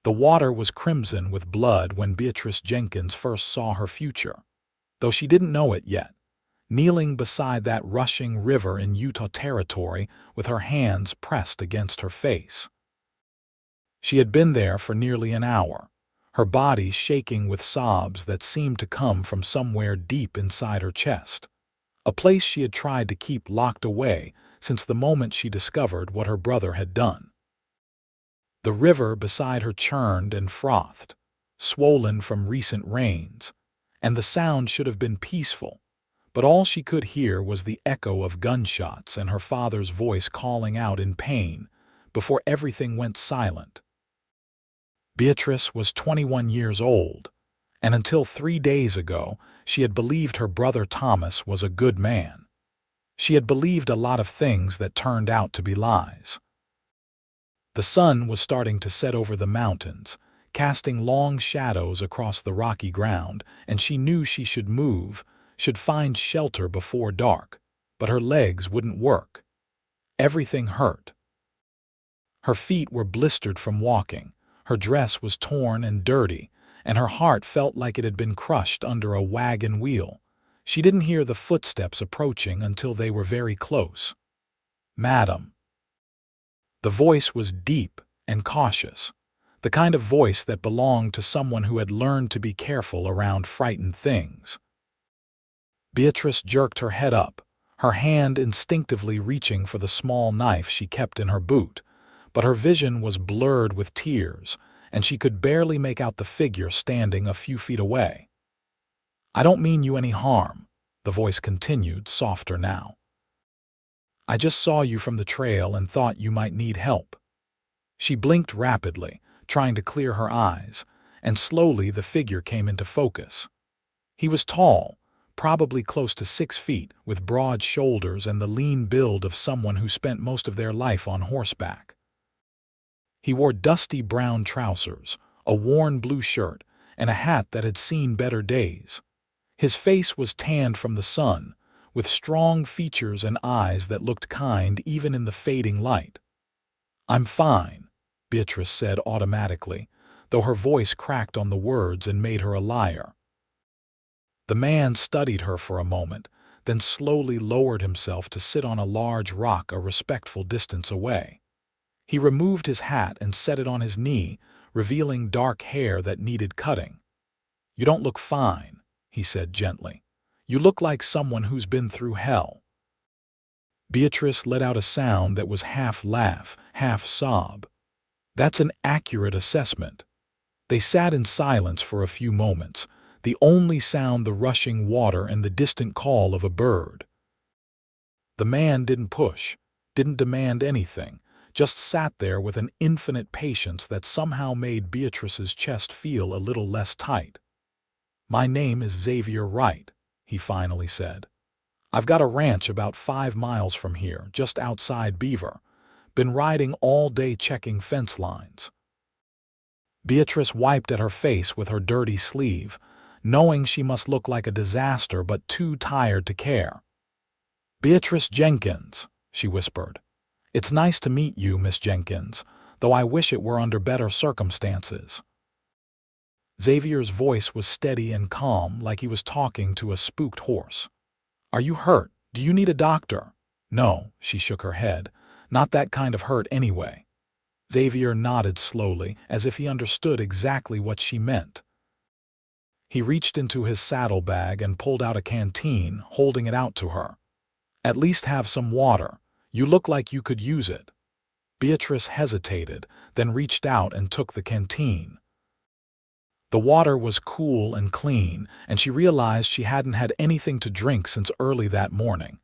The water was crimson with blood when Beatrice Jenkins first saw her future, though she didn't know it yet, kneeling beside that rushing river in Utah Territory with her hands pressed against her face. She had been there for nearly an hour, her body shaking with sobs that seemed to come from somewhere deep inside her chest, a place she had tried to keep locked away since the moment she discovered what her brother had done. The river beside her churned and frothed, swollen from recent rains, and the sound should have been peaceful, but all she could hear was the echo of gunshots and her father's voice calling out in pain before everything went silent. Beatrice was 21 years old, and until 3 days ago, she had believed her brother Thomas was a good man. She had believed a lot of things that turned out to be lies. The sun was starting to set over the mountains, casting long shadows across the rocky ground, and she knew she should move, should find shelter before dark, but her legs wouldn't work. Everything hurt. Her feet were blistered from walking, her dress was torn and dirty, and her heart felt like it had been crushed under a wagon wheel. She didn't hear the footsteps approaching until they were very close. "Madam." The voice was deep and cautious, the kind of voice that belonged to someone who had learned to be careful around frightened things. Beatrice jerked her head up, her hand instinctively reaching for the small knife she kept in her boot, but her vision was blurred with tears, and she could barely make out the figure standing a few feet away. "I don't mean you any harm," the voice continued, softer now. "I just saw you from the trail and thought you might need help." She blinked rapidly, trying to clear her eyes, and slowly the figure came into focus. He was tall, probably close to 6 feet, with broad shoulders and the lean build of someone who spent most of their life on horseback. He wore dusty brown trousers, a worn blue shirt, and a hat that had seen better days. His face was tanned from the sun, with strong features and eyes that looked kind even in the fading light. "I'm fine," Beatrice said automatically, though her voice cracked on the words and made her a liar. The man studied her for a moment, then slowly lowered himself to sit on a large rock a respectful distance away. He removed his hat and set it on his knee, revealing dark hair that needed cutting. "You don't look fine," he said gently. "You look like someone who's been through hell." Beatrice let out a sound that was half laugh, half sob. "That's an accurate assessment." They sat in silence for a few moments, the only sound the rushing water and the distant call of a bird. The man didn't push, didn't demand anything, just sat there with an infinite patience that somehow made Beatrice's chest feel a little less tight. "My name is Xavier Wright," he finally said. "I've got a ranch about 5 miles from here, just outside Beaver. Been riding all day checking fence lines." Beatrice wiped at her face with her dirty sleeve, knowing she must look like a disaster but too tired to care. "Beatrice Jenkins," she whispered. "It's nice to meet you, Miss Jenkins, though I wish it were under better circumstances." Xavier's voice was steady and calm, like he was talking to a spooked horse. "Are you hurt? Do you need a doctor?" "No," she shook her head. "Not that kind of hurt anyway." Xavier nodded slowly, as if he understood exactly what she meant. He reached into his saddlebag and pulled out a canteen, holding it out to her. "At least have some water. You look like you could use it." Beatrice hesitated, then reached out and took the canteen. The water was cool and clean, and she realized she hadn't had anything to drink since early that morning.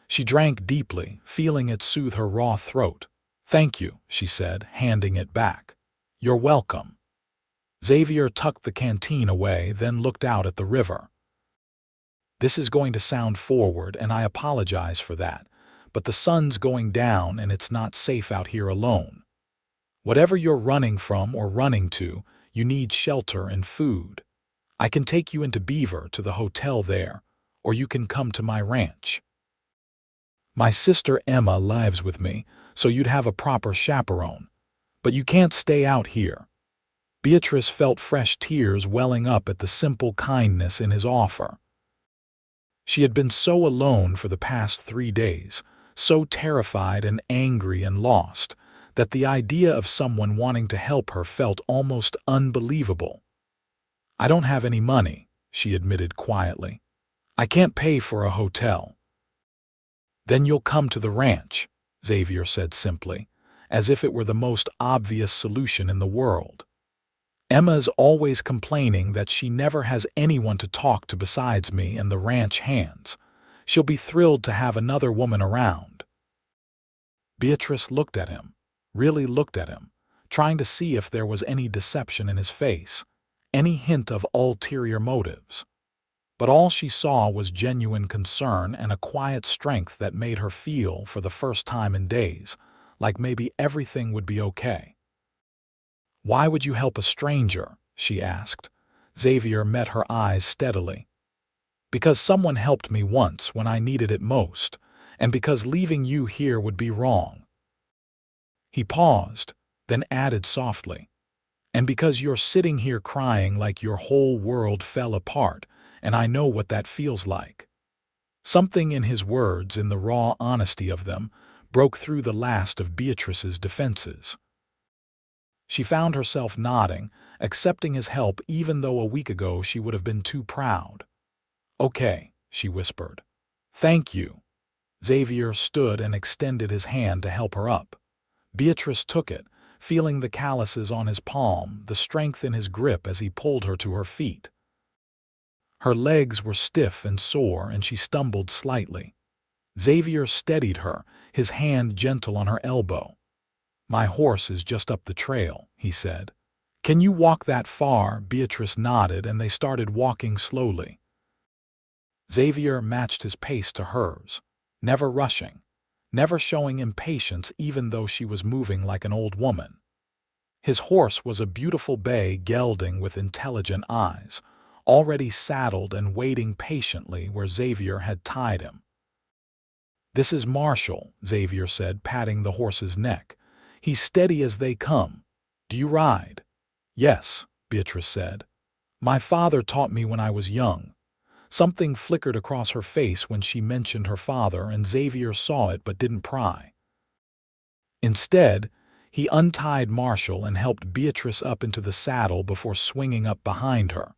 She drank deeply, feeling it soothe her raw throat. "Thank you," she said, handing it back. "You're welcome." Xavier tucked the canteen away, then looked out at the river. "This is going to sound forward, and I apologize for that, but the sun's going down and it's not safe out here alone. Whatever you're running from or running to, you need shelter and food. I can take you into Beaver to the hotel there, or you can come to my ranch. My sister Emma lives with me, so you'd have a proper chaperone. But you can't stay out here." Beatrice felt fresh tears welling up at the simple kindness in his offer. She had been so alone for the past 3 days, so terrified and angry and lost, that the idea of someone wanting to help her felt almost unbelievable. "I don't have any money," she admitted quietly. "I can't pay for a hotel." "Then you'll come to the ranch," Xavier said simply, as if it were the most obvious solution in the world. "Emma's always complaining that she never has anyone to talk to besides me and the ranch hands. She'll be thrilled to have another woman around." Beatrice looked at him, really looked at him, trying to see if there was any deception in his face, any hint of ulterior motives. But all she saw was genuine concern and a quiet strength that made her feel, for the first time in days, like maybe everything would be okay. "Why would you help a stranger?" she asked. Xavier met her eyes steadily. "Because someone helped me once when I needed it most, and because leaving you here would be wrong." He paused, then added softly, "And because you're sitting here crying like your whole world fell apart, and I know what that feels like." Something in his words, in the raw honesty of them, broke through the last of Beatrice's defenses. She found herself nodding, accepting his help even though a week ago she would have been too proud. "Okay," she whispered. "Thank you." Xavier stood and extended his hand to help her up. Beatrice took it, feeling the calluses on his palm, the strength in his grip as he pulled her to her feet. Her legs were stiff and sore, and she stumbled slightly. Xavier steadied her, his hand gentle on her elbow. "My horse is just up the trail," he said. "Can you walk that far?" Beatrice nodded, and they started walking slowly. Xavier matched his pace to hers, never rushing, never showing impatience even though she was moving like an old woman. His horse was a beautiful bay gelding with intelligent eyes, already saddled and waiting patiently where Xavier had tied him. "This is Marshall," Xavier said, patting the horse's neck. "He's steady as they come. Do you ride?" "Yes," Beatrice said. "My father taught me when I was young." Something flickered across her face when she mentioned her father, and Xavier saw it but didn't pry. Instead, he untied Marshall and helped Beatrice up into the saddle before swinging up behind her.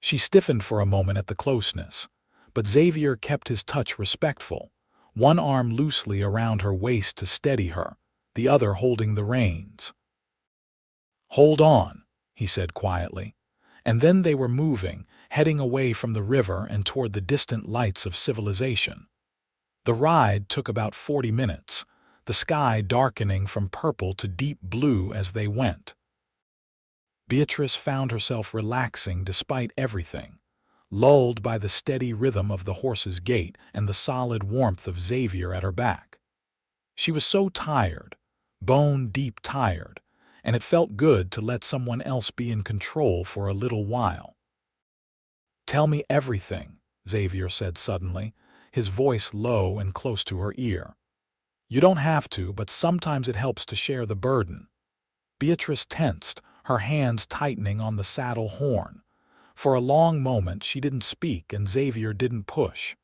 She stiffened for a moment at the closeness, but Xavier kept his touch respectful, one arm loosely around her waist to steady her, the other holding the reins. "Hold on," he said quietly, and then they were moving, heading away from the river and toward the distant lights of civilization. The ride took about 40 minutes, the sky darkening from purple to deep blue as they went. Beatrice found herself relaxing despite everything, lulled by the steady rhythm of the horse's gait and the solid warmth of Xavier at her back. She was so tired, bone-deep tired, and it felt good to let someone else be in control for a little while. "Tell me everything," Xavier said suddenly, his voice low and close to her ear. "You don't have to, but sometimes it helps to share the burden." Beatrice tensed, her hands tightening on the saddle horn. For a long moment she didn't speak and Xavier didn't push.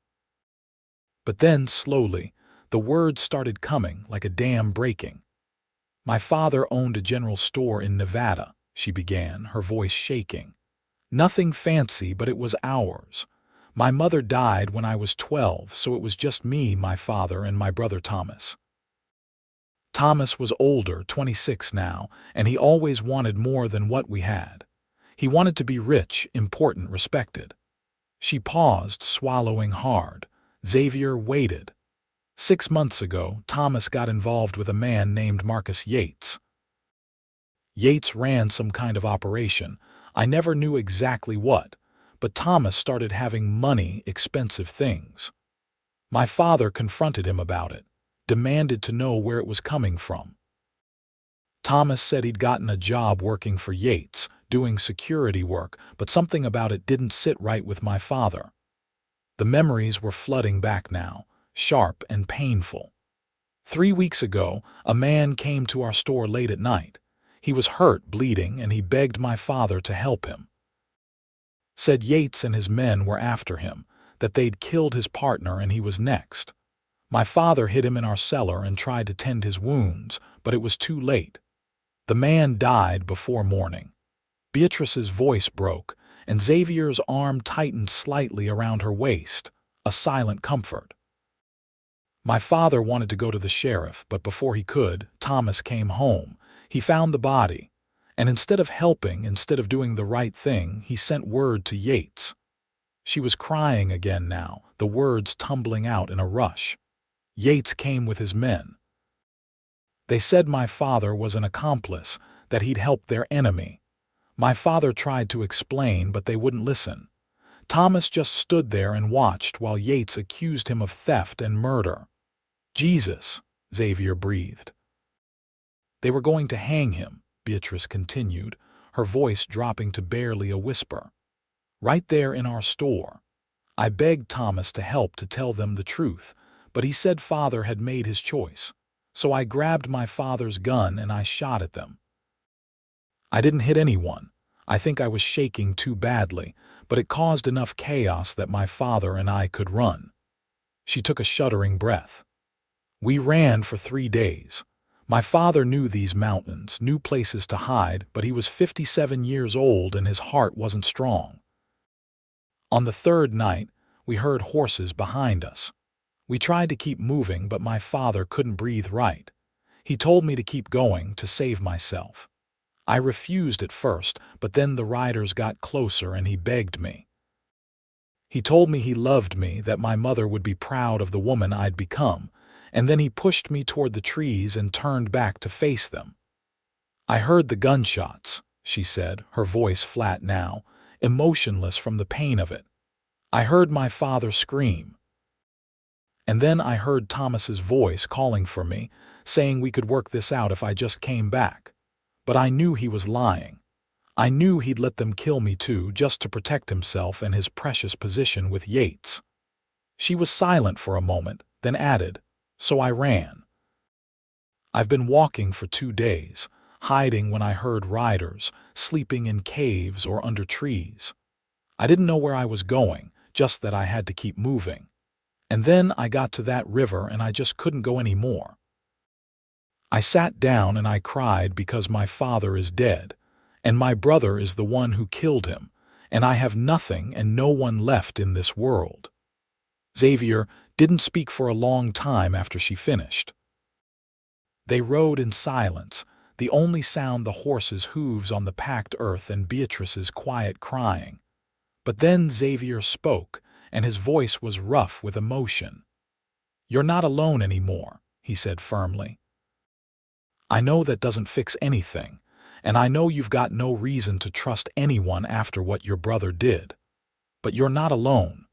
But then, slowly, the words started coming like a dam breaking. "My father owned a general store in Nevada," she began, her voice shaking. "Nothing fancy, but it was ours. My mother died when I was 12, so it was just me, my father, and my brother Thomas. Thomas was older, 26 now, and he always wanted more than what we had. He wanted to be rich, important, respected." She paused, swallowing hard. Xavier waited. 6 months ago, Thomas got involved with a man named Marcus Yates. Yates ran some kind of operation. I never knew exactly what, but Thomas started having money, expensive things. My father confronted him about it, demanded to know where it was coming from. Thomas said he'd gotten a job working for Yates, doing security work, but something about it didn't sit right with my father. The memories were flooding back now, sharp and painful. 3 weeks ago, a man came to our store late at night. He was hurt, bleeding, and he begged my father to help him. Said Yates and his men were after him, that they'd killed his partner and he was next. My father hid him in our cellar and tried to tend his wounds, but it was too late. The man died before morning. Beatrice's voice broke, and Xavier's arm tightened slightly around her waist, a silent comfort. My father wanted to go to the sheriff, but before he could, Thomas came home. He found the body, and instead of helping, instead of doing the right thing, he sent word to Yates. She was crying again now, the words tumbling out in a rush. Yates came with his men. They said my father was an accomplice, that he'd helped their enemy. My father tried to explain, but they wouldn't listen. Thomas just stood there and watched while Yates accused him of theft and murder. Jesus, Xavier breathed. They were going to hang him, Beatrice continued, her voice dropping to barely a whisper. Right there in our store. I begged Thomas to help to tell them the truth, but he said father had made his choice. So I grabbed my father's gun and I shot at them. I didn't hit anyone. I think I was shaking too badly, but it caused enough chaos that my father and I could run. She took a shuddering breath. We ran for 3 days. My father knew these mountains, knew places to hide, but he was 57 years old and his heart wasn't strong. On the 3rd night, we heard horses behind us. We tried to keep moving, but my father couldn't breathe right. He told me to keep going, to save myself. I refused at first, but then the riders got closer and he begged me. He told me he loved me, that my mother would be proud of the woman I'd become, and then he pushed me toward the trees and turned back to face them. I heard the gunshots, she said, her voice flat now, emotionless from the pain of it. I heard my father scream. And then I heard Thomas's voice calling for me, saying we could work this out if I just came back. But I knew he was lying. I knew he'd let them kill me too, just to protect himself and his precious position with Yates. She was silent for a moment, then added, so I ran. I've been walking for 2 days, hiding when I heard riders, sleeping in caves or under trees. I didn't know where I was going, just that I had to keep moving. And then I got to that river and I just couldn't go anymore. I sat down and I cried because my father is dead, and my brother is the one who killed him, and I have nothing and no one left in this world. Xavier didn't speak for a long time after she finished. They rode in silence, the only sound the horses' hooves on the packed earth and Beatrice's quiet crying. But then Xavier spoke, and his voice was rough with emotion. You're not alone anymore, he said firmly. I know that doesn't fix anything, and I know you've got no reason to trust anyone after what your brother did. But you're not alone.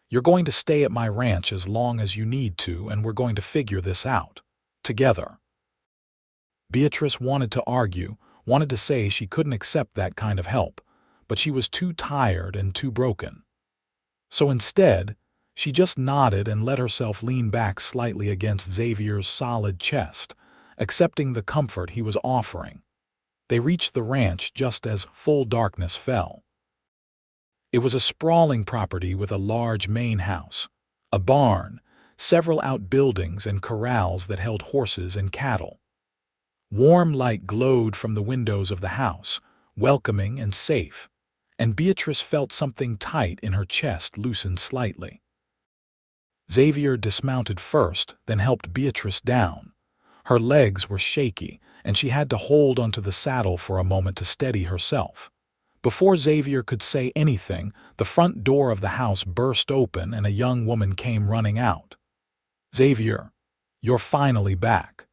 You're going to stay at my ranch as long as you need to, and we're going to figure this out. Together. Beatrice wanted to argue, wanted to say she couldn't accept that kind of help, but she was too tired and too broken. So instead, she just nodded and let herself lean back slightly against Xavier's solid chest, accepting the comfort he was offering. They reached the ranch just as full darkness fell. It was a sprawling property with a large main house, a barn, several outbuildings and corrals that held horses and cattle. Warm light glowed from the windows of the house, welcoming and safe, and Beatrice felt something tight in her chest loosen slightly. Xavier dismounted first, then helped Beatrice down. Her legs were shaky, and she had to hold onto the saddle for a moment to steady herself. Before Xavier could say anything, the front door of the house burst open and a young woman came running out. Xavier, you're finally back.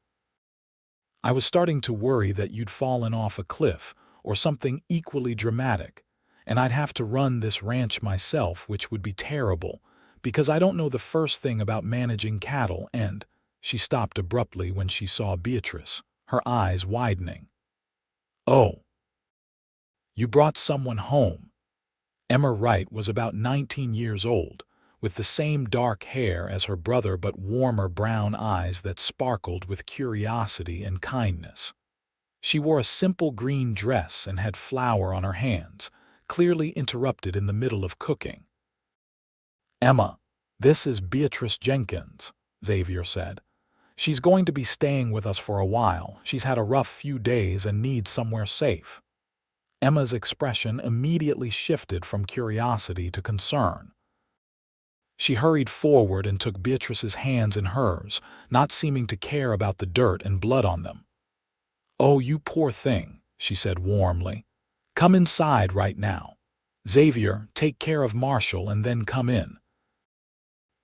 I was starting to worry that you'd fallen off a cliff or something equally dramatic, and I'd have to run this ranch myself, which would be terrible, because I don't know the first thing about managing cattle and— She stopped abruptly when she saw Beatrice, her eyes widening. Oh. You brought someone home. Emma Wright was about 19 years old, with the same dark hair as her brother but warmer brown eyes that sparkled with curiosity and kindness. She wore a simple green dress and had flour on her hands, clearly interrupted in the middle of cooking. "Emma, this is Beatrice Jenkins," Xavier said. "She's going to be staying with us for a while. She's had a rough few days and needs somewhere safe." Emma's expression immediately shifted from curiosity to concern. She hurried forward and took Beatrice's hands in hers, not seeming to care about the dirt and blood on them. "Oh, you poor thing," she said warmly. "Come inside right now. Xavier, take care of Marshall and then come in.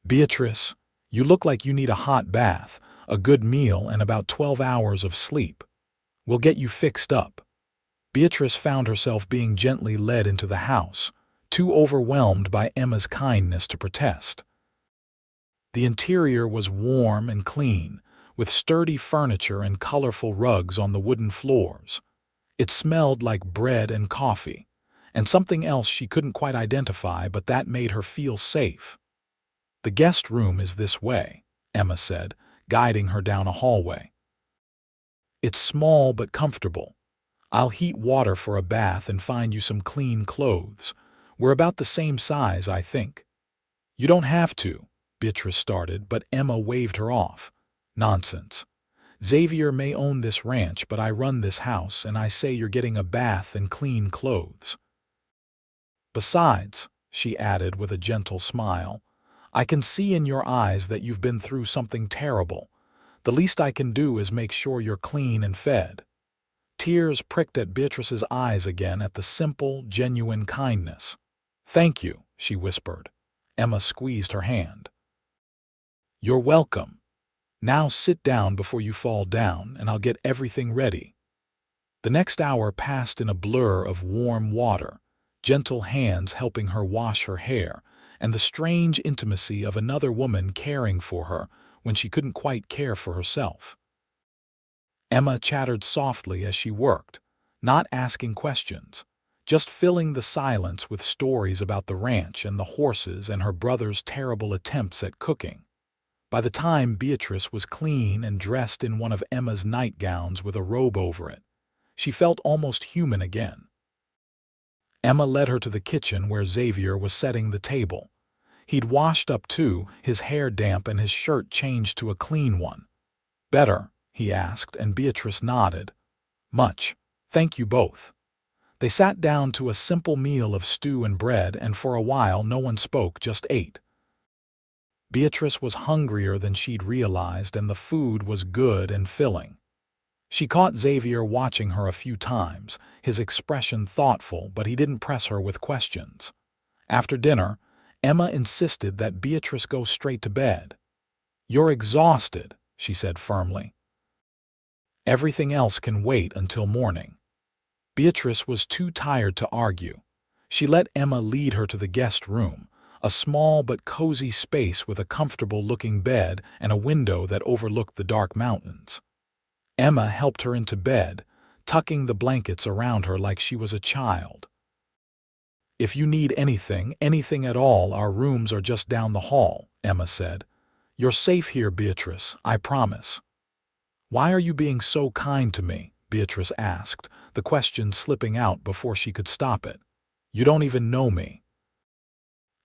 Beatrice, you look like you need a hot bath, a good meal, and about 12 hours of sleep. We'll get you fixed up." Beatrice found herself being gently led into the house, too overwhelmed by Emma's kindness to protest. The interior was warm and clean, with sturdy furniture and colorful rugs on the wooden floors. It smelled like bread and coffee, and something else she couldn't quite identify, but that made her feel safe. "The guest room is this way," Emma said, guiding her down a hallway. "It's small but comfortable. I'll heat water for a bath and find you some clean clothes. We're about the same size, I think." "You don't have to," Beatrice started, but Emma waved her off. "Nonsense. Xavier may own this ranch, but I run this house, and I say you're getting a bath and clean clothes. Besides," she added with a gentle smile, "I can see in your eyes that you've been through something terrible. The least I can do is make sure you're clean and fed." Tears pricked at Beatrice's eyes again at the simple, genuine kindness. "Thank you," she whispered. Emma squeezed her hand. "You're welcome. Now sit down before you fall down, and I'll get everything ready." The next hour passed in a blur of warm water, gentle hands helping her wash her hair, and the strange intimacy of another woman caring for her when she couldn't quite care for herself. Emma chattered softly as she worked, not asking questions, just filling the silence with stories about the ranch and the horses and her brother's terrible attempts at cooking. By the time Beatrice was clean and dressed in one of Emma's nightgowns with a robe over it, she felt almost human again. Emma led her to the kitchen where Xavier was setting the table. He'd washed up too, his hair damp and his shirt changed to a clean one. "Better?" he asked, and Beatrice nodded. "Much. Thank you both." They sat down to a simple meal of stew and bread, and for a while no one spoke, just ate. Beatrice was hungrier than she'd realized, and the food was good and filling. She caught Xavier watching her a few times, his expression thoughtful, but he didn't press her with questions. After dinner, Emma insisted that Beatrice go straight to bed. "You're exhausted," she said firmly. "Everything else can wait until morning." Beatrice was too tired to argue. She let Emma lead her to the guest room, a small but cozy space with a comfortable-looking bed and a window that overlooked the dark mountains. Emma helped her into bed, tucking the blankets around her like she was a child. "If you need anything at all, our rooms are just down the hall," Emma said. "You're safe here, Beatrice, I promise." "Why are you being so kind to me?" Beatrice asked, the question slipping out before she could stop it. "You don't even know me."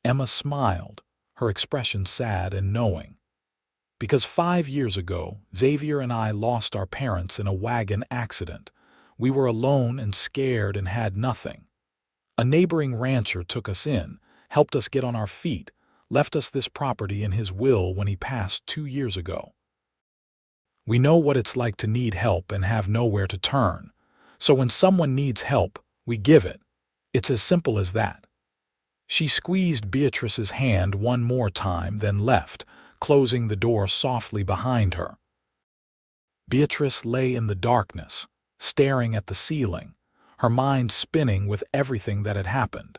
Emma smiled, her expression sad and knowing. "Because 5 years ago, Xavier and I lost our parents in a wagon accident. We were alone and scared and had nothing. A neighboring rancher took us in, helped us get on our feet, left us this property in his will when he passed 2 years ago. We know what it's like to need help and have nowhere to turn. So when someone needs help, we give it. It's as simple as that." She squeezed Beatrice's hand one more time, then left, closing the door softly behind her. Beatrice lay in the darkness, staring at the ceiling, her mind spinning with everything that had happened.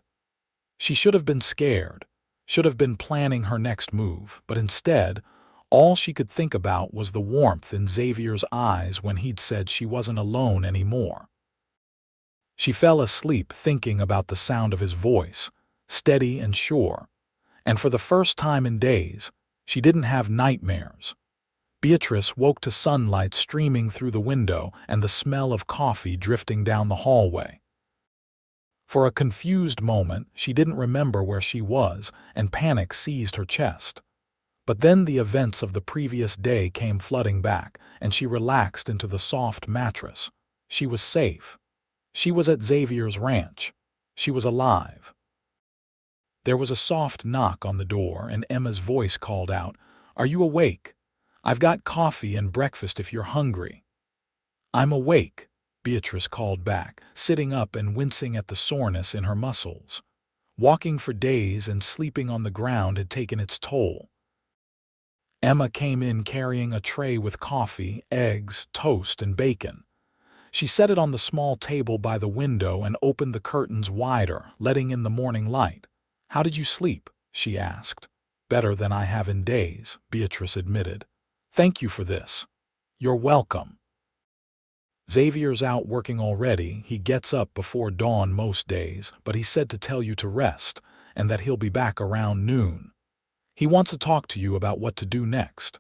She should have been scared, should have been planning her next move, but instead, all she could think about was the warmth in Xavier's eyes when he'd said she wasn't alone anymore. She fell asleep thinking about the sound of his voice, steady and sure, and for the first time in days, she didn't have nightmares. Beatrice woke to sunlight streaming through the window and the smell of coffee drifting down the hallway. For a confused moment, she didn't remember where she was, and panic seized her chest. But then the events of the previous day came flooding back, and she relaxed into the soft mattress. She was safe. She was at Xavier's ranch. She was alive. There was a soft knock on the door, and Emma's voice called out, "Are you awake? I've got coffee and breakfast if you're hungry." "I'm awake," Beatrice called back, sitting up and wincing at the soreness in her muscles. Walking for days and sleeping on the ground had taken its toll. Emma came in carrying a tray with coffee, eggs, toast, and bacon. She set it on the small table by the window and opened the curtains wider, letting in the morning light. "How did you sleep?" she asked. "Better than I have in days," Beatrice admitted. "Thank you for this." "You're welcome." "Xavier's out working already. He gets up before dawn most days, but he said to tell you to rest, and that he'll be back around noon. He wants to talk to you about what to do next."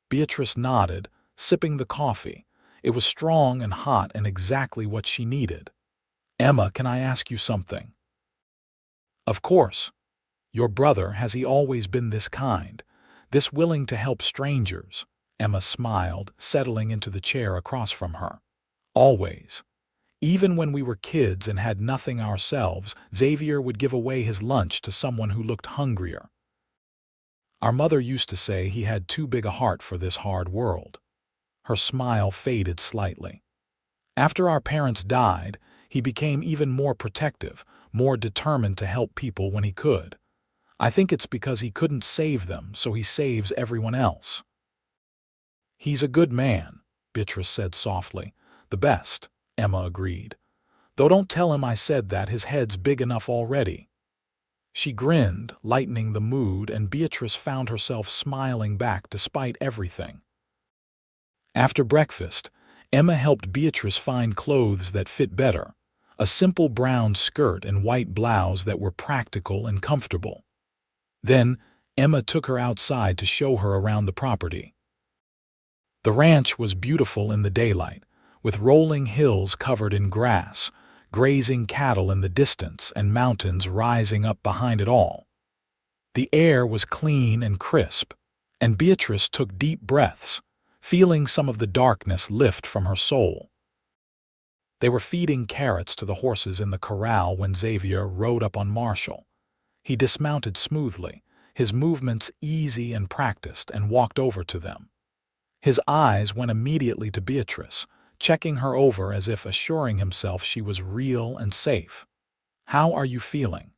Beatrice nodded, sipping the coffee. It was strong and hot and exactly what she needed. "Emma, can I ask you something?" "Of course. Your brother, has he always been this kind, this willing to help strangers?" Emma smiled, settling into the chair across from her. "Always. Even when we were kids and had nothing ourselves, Xavier would give away his lunch to someone who looked hungrier. Our mother used to say he had too big a heart for this hard world." Her smile faded slightly. "After our parents died, he became even more protective, more determined to help people when he could. I think it's because he couldn't save them, so he saves everyone else." "He's a good man," Beatrice said softly. "The best," Emma agreed. "Though don't tell him I said that, his head's big enough already." She grinned, lightening the mood, and Beatrice found herself smiling back despite everything. After breakfast, Emma helped Beatrice find clothes that fit better, a simple brown skirt and white blouse that were practical and comfortable. Then, Emma took her outside to show her around the property. The ranch was beautiful in the daylight, with rolling hills covered in grass, grazing cattle in the distance, and mountains rising up behind it all. The air was clean and crisp, and Beatrice took deep breaths, feeling some of the darkness lift from her soul. They were feeding carrots to the horses in the corral when Xavier rode up on Marshall. He dismounted smoothly, his movements easy and practiced, and walked over to them. His eyes went immediately to Beatrice, checking her over as if assuring himself she was real and safe. "How are you feeling?"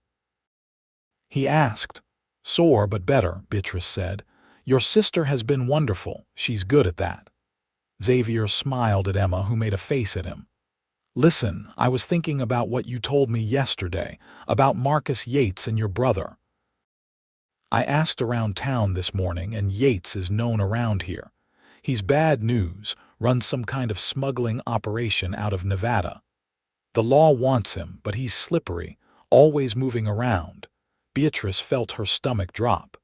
he asked. "Sore, but better," Beatrice said. "Your sister has been wonderful. She's good at that." Xavier smiled at Emma, who made a face at him. "Listen, I was thinking about what you told me yesterday, about Marcus Yates and your brother. I asked around town this morning, and Yates is known around here. He's bad news, runs some kind of smuggling operation out of Nevada. The law wants him, but he's slippery, always moving around." Beatrice felt her stomach drop.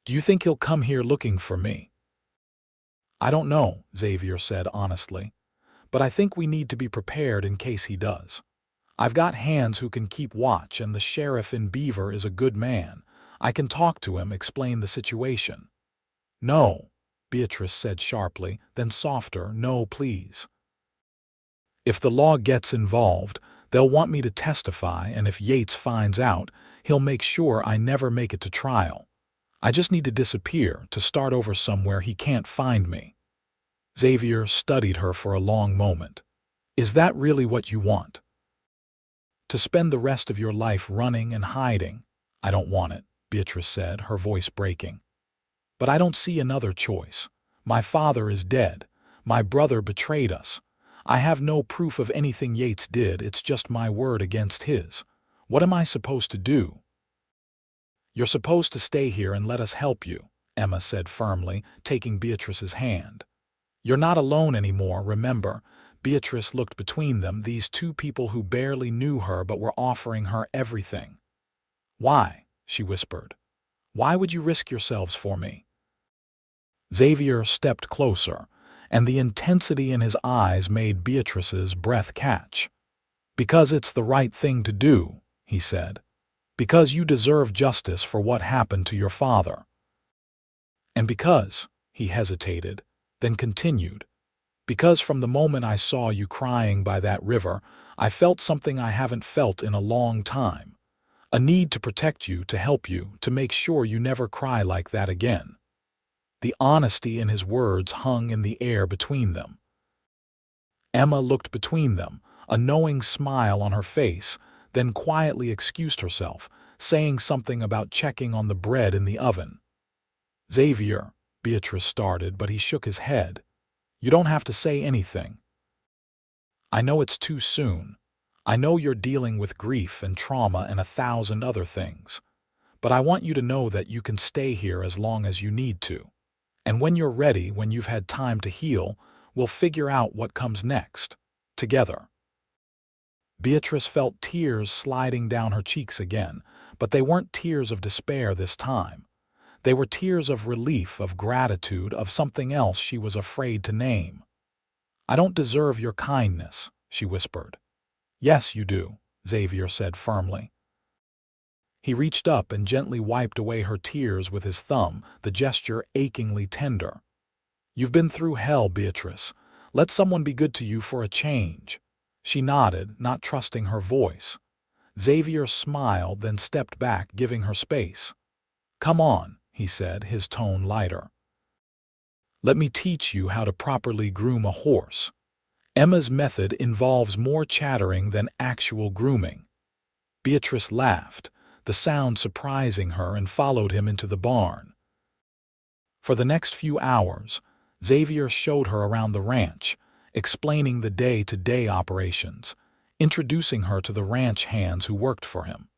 "Do you think he'll come here looking for me?" "I don't know," Xavier said honestly, "but I think we need to be prepared in case he does. I've got hands who can keep watch, and the sheriff in Beaver is a good man. I can talk to him, explain the situation." "No," Beatrice said sharply, then softer, "no, please. If the law gets involved, they'll want me to testify, and if Yates finds out, he'll make sure I never make it to trial. I just need to disappear, to start over somewhere he can't find me." Xavier studied her for a long moment. "Is that really what you want? To spend the rest of your life running and hiding?" "I don't want it," Beatrice said, her voice breaking. "But I don't see another choice. My father is dead. My brother betrayed us. I have no proof of anything Yates did, it's just my word against his. What am I supposed to do?" "You're supposed to stay here and let us help you," Emma said firmly, taking Beatrice's hand. "You're not alone anymore, remember." Beatrice looked between them, these two people who barely knew her but were offering her everything. "Why?" she whispered. "Why would you risk yourselves for me?" Xavier stepped closer, and the intensity in his eyes made Beatrice's breath catch. "Because it's the right thing to do," he said. "Because you deserve justice for what happened to your father. And because," he hesitated, then continued, "because from the moment I saw you crying by that river, I felt something I haven't felt in a long time. A need to protect you, to help you, to make sure you never cry like that again." The honesty in his words hung in the air between them. Emma looked between them, a knowing smile on her face, then quietly excused herself, saying something about checking on the bread in the oven. "Xavier," Beatrice started, but he shook his head. "You don't have to say anything. I know it's too soon. I know you're dealing with grief and trauma and 1,000 other things. But I want you to know that you can stay here as long as you need to. And when you're ready, when you've had time to heal, we'll figure out what comes next. Together." Beatrice felt tears sliding down her cheeks again, but they weren't tears of despair this time. They were tears of relief, of gratitude, of something else she was afraid to name. "I don't deserve your kindness," she whispered. "Yes, you do," Xavier said firmly. He reached up and gently wiped away her tears with his thumb, the gesture achingly tender. "You've been through hell, Beatrice. Let someone be good to you for a change." She nodded, not trusting her voice. Xavier smiled, then stepped back, giving her space. "Come on," he said, his tone lighter. "Let me teach you how to properly groom a horse. Emma's method involves more chattering than actual grooming." Beatrice laughed, the sound surprising her, and followed him into the barn. For the next few hours, Xavier showed her around the ranch, explaining the day-to-day operations, introducing her to the ranch hands who worked for him.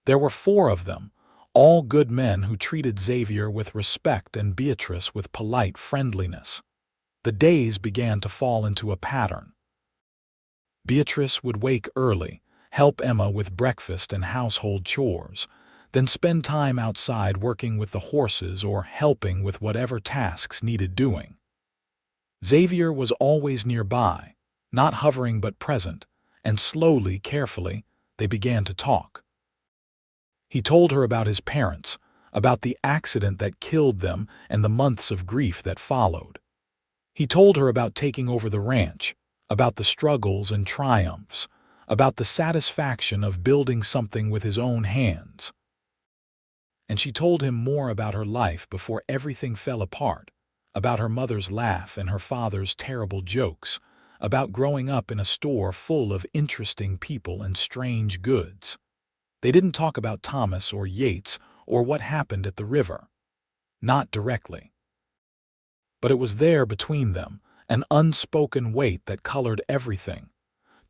There were 4 of them, all good men who treated Xavier with respect and Beatrice with polite friendliness. The days began to fall into a pattern. Beatrice would wake early, help Emma with breakfast and household chores, then spend time outside working with the horses or helping with whatever tasks needed doing. Xavier was always nearby, not hovering but present, and slowly, carefully, they began to talk. He told her about his parents, about the accident that killed them and the months of grief that followed. He told her about taking over the ranch, about the struggles and triumphs, about the satisfaction of building something with his own hands. And she told him more about her life before everything fell apart, about her mother's laugh and her father's terrible jokes, about growing up in a store full of interesting people and strange goods. They didn't talk about Thomas or Yates or what happened at the river. Not directly. But it was there between them, an unspoken weight that colored everything.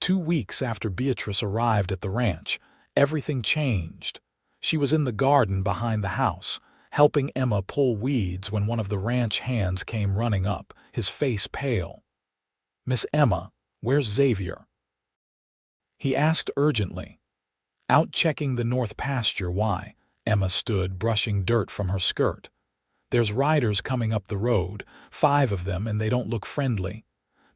2 weeks after Beatrice arrived at the ranch, everything changed. She was in the garden behind the house, helping Emma pull weeds when one of the ranch hands came running up, his face pale. "Miss Emma, where's Xavier?" he asked urgently. "Out checking the north pasture." "Why?" Emma stood, brushing dirt from her skirt. "There's riders coming up the road, 5 of them, and they don't look friendly."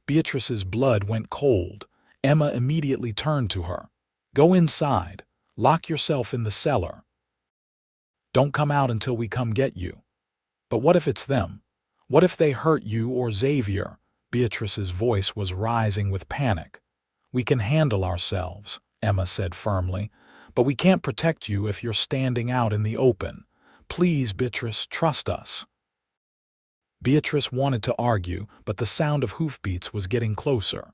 Beatrice's blood went cold. Emma immediately turned to her. "Go inside. Lock yourself in the cellar. Don't come out until we come get you." "But what if it's them? What if they hurt you or Xavier?" Beatrice's voice was rising with panic. "We can handle ourselves," Emma said firmly, "but we can't protect you if you're standing out in the open. Please, Beatrice, trust us." Beatrice wanted to argue, but the sound of hoofbeats was getting closer.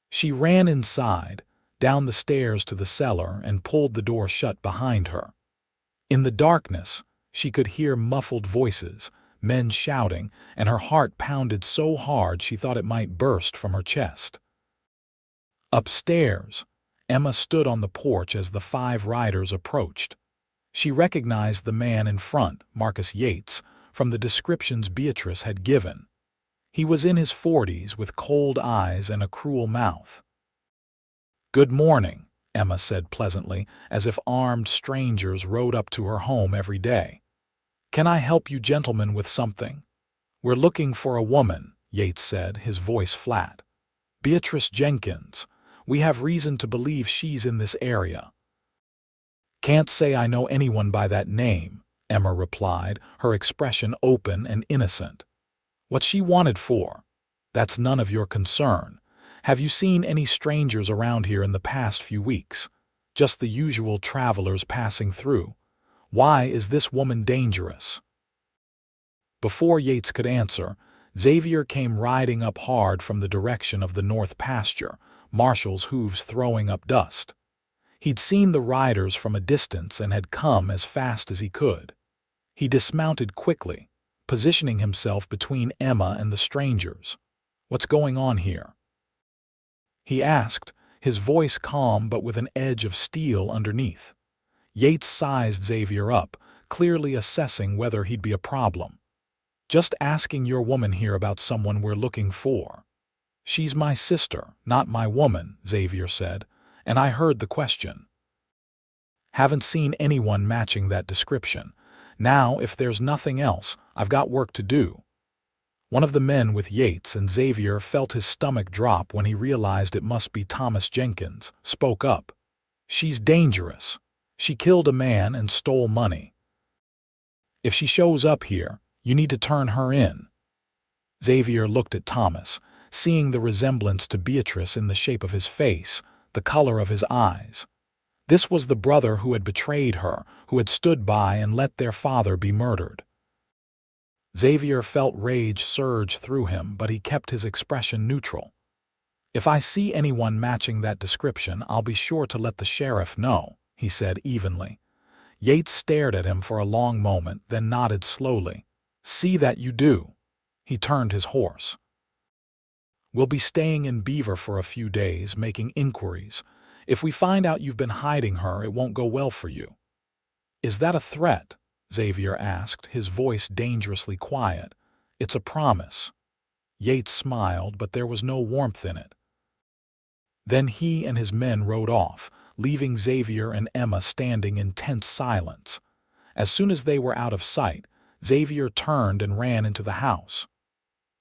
She ran inside, down the stairs to the cellar, and pulled the door shut behind her. In the darkness, she could hear muffled voices, men shouting, and her heart pounded so hard she thought it might burst from her chest. Upstairs, Emma stood on the porch as the 5 riders approached. She recognized the man in front, Marcus Yates, from the descriptions Beatrice had given. He was in his 40s, with cold eyes and a cruel mouth. "Good morning," Emma said pleasantly, as if armed strangers rode up to her home every day. "Can I help you gentlemen with something?" "We're looking for a woman," Yates said, his voice flat. "Beatrice Jenkins. We have reason to believe she's in this area." "Can't say I know anyone by that name," Emma replied, her expression open and innocent. "What's she wanted for?" "That's none of your concern. Have you seen any strangers around here in the past few weeks? Just the usual travelers passing through. Why is this woman dangerous?" Before Yates could answer, Xavier came riding up hard from the direction of the north pasture, Marshall's hooves throwing up dust. He'd seen the riders from a distance and had come as fast as he could. He dismounted quickly, positioning himself between Emma and the strangers. "What's going on here?" he asked, his voice calm but with an edge of steel underneath. Yates sized Xavier up, clearly assessing whether he'd be a problem. "Just asking your woman here about someone we're looking for." "She's my sister, not my woman," Xavier said, "and I heard the question. Haven't seen anyone matching that description. Now, if there's nothing else, I've got work to do." One of the men with Yates and Xavier felt his stomach drop when he realized it must be Thomas Jenkins, spoke up. "She's dangerous. She killed a man and stole money. If she shows up here, you need to turn her in." Xavier looked at Thomas, seeing the resemblance to Beatrice in the shape of his face, the color of his eyes. This was the brother who had betrayed her, who had stood by and let their father be murdered. Xavier felt rage surge through him, but he kept his expression neutral. "If I see anyone matching that description, I'll be sure to let the sheriff know," he said evenly. Yates stared at him for a long moment, then nodded slowly. "See that you do." He turned his horse. "We'll be staying in Beaver for a few days, making inquiries. If we find out you've been hiding her, it won't go well for you." "Is that a threat?" Xavier asked, his voice dangerously quiet. "It's a promise." Yates smiled, but there was no warmth in it. Then he and his men rode off, leaving Xavier and Emma standing in tense silence. As soon as they were out of sight, Xavier turned and ran into the house.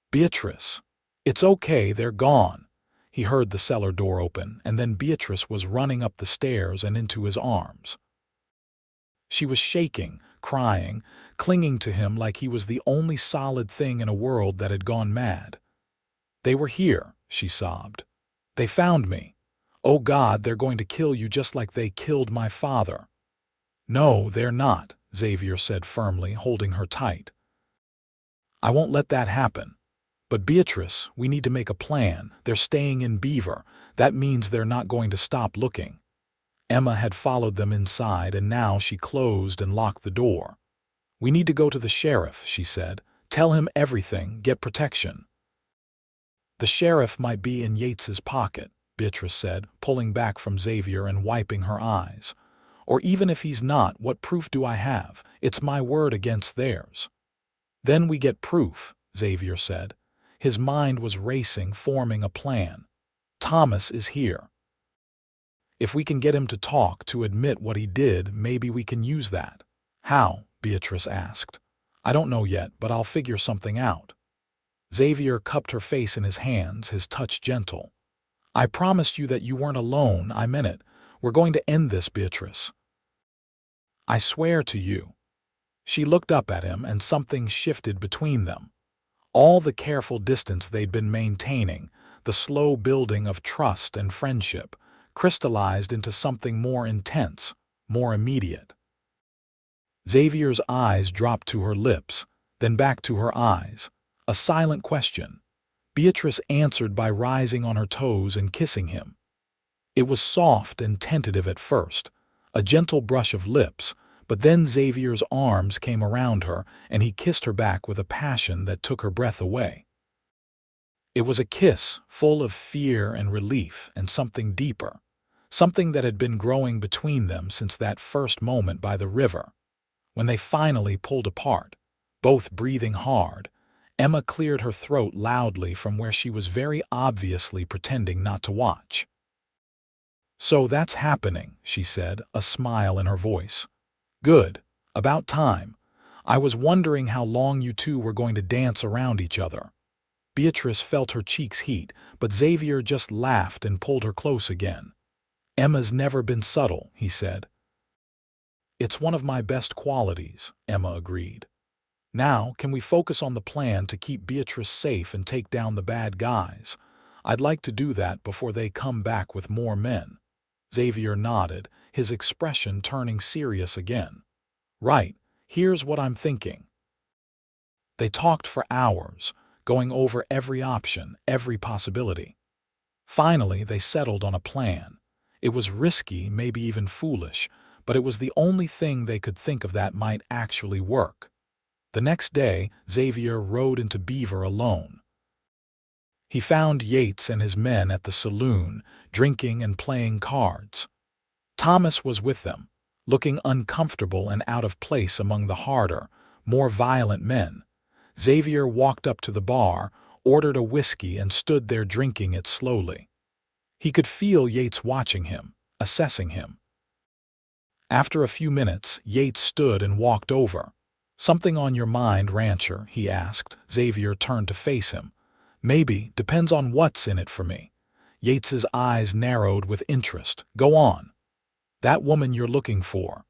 "Beatrice, it's okay, they're gone." He heard the cellar door open, and then Beatrice was running up the stairs and into his arms. She was shaking, crying, clinging to him like he was the only solid thing in a world that had gone mad. "They were here," she sobbed. "They found me. Oh God, they're going to kill you just like they killed my father." "No, they're not," Xavier said firmly, holding her tight. "I won't let that happen. But Beatrice, we need to make a plan. They're staying in Beaver. That means they're not going to stop looking." Emma had followed them inside, and now she closed and locked the door. "We need to go to the sheriff," she said. "Tell him everything, get protection." "The sheriff might be in Yates's pocket," Beatrice said, pulling back from Xavier and wiping her eyes. "Or even if he's not, what proof do I have? It's my word against theirs." "Then we get proof," Xavier said. His mind was racing, forming a plan. "Thomas is here. If we can get him to talk, to admit what he did, maybe we can use that." "How?" Beatrice asked. "I don't know yet, but I'll figure something out." Xavier cupped her face in his hands, his touch gentle. "I promised you that you weren't alone. I meant it. We're going to end this, Beatrice. I swear to you." She looked up at him, and something shifted between them. All the careful distance they'd been maintaining, the slow building of trust and friendship, crystallized into something more intense, more immediate. Xavier's eyes dropped to her lips, then back to her eyes. A silent question. Beatrice answered by rising on her toes and kissing him. It was soft and tentative at first, a gentle brush of lips, but then Xavier's arms came around her and he kissed her back with a passion that took her breath away. It was a kiss full of fear and relief and something deeper, something that had been growing between them since that first moment by the river. When they finally pulled apart, both breathing hard, Emma cleared her throat loudly from where she was very obviously pretending not to watch. "So that's happening," she said, a smile in her voice. "Good. About time. I was wondering how long you two were going to dance around each other." Beatrice felt her cheeks heat, but Xavier just laughed and pulled her close again. "Emma's never been subtle," he said. "It's one of my best qualities," Emma agreed. "Now, can we focus on the plan to keep Beatrice safe and take down the bad guys? I'd like to do that before they come back with more men." Xavier nodded, his expression turning serious again. "Right, here's what I'm thinking." They talked for hours, going over every option, every possibility. Finally, they settled on a plan. It was risky, maybe even foolish, but it was the only thing they could think of that might actually work. The next day, Xavier rode into Beaver alone. He found Yates and his men at the saloon, drinking and playing cards. Thomas was with them, looking uncomfortable and out of place among the harder, more violent men. Xavier walked up to the bar, ordered a whiskey, and stood there drinking it slowly. He could feel Yates watching him, assessing him. After a few minutes, Yates stood and walked over. "Something on your mind, rancher?" he asked. Xavier turned to face him. "Maybe, depends on what's in it for me." Yates's eyes narrowed with interest. "Go on." "That woman you're looking for.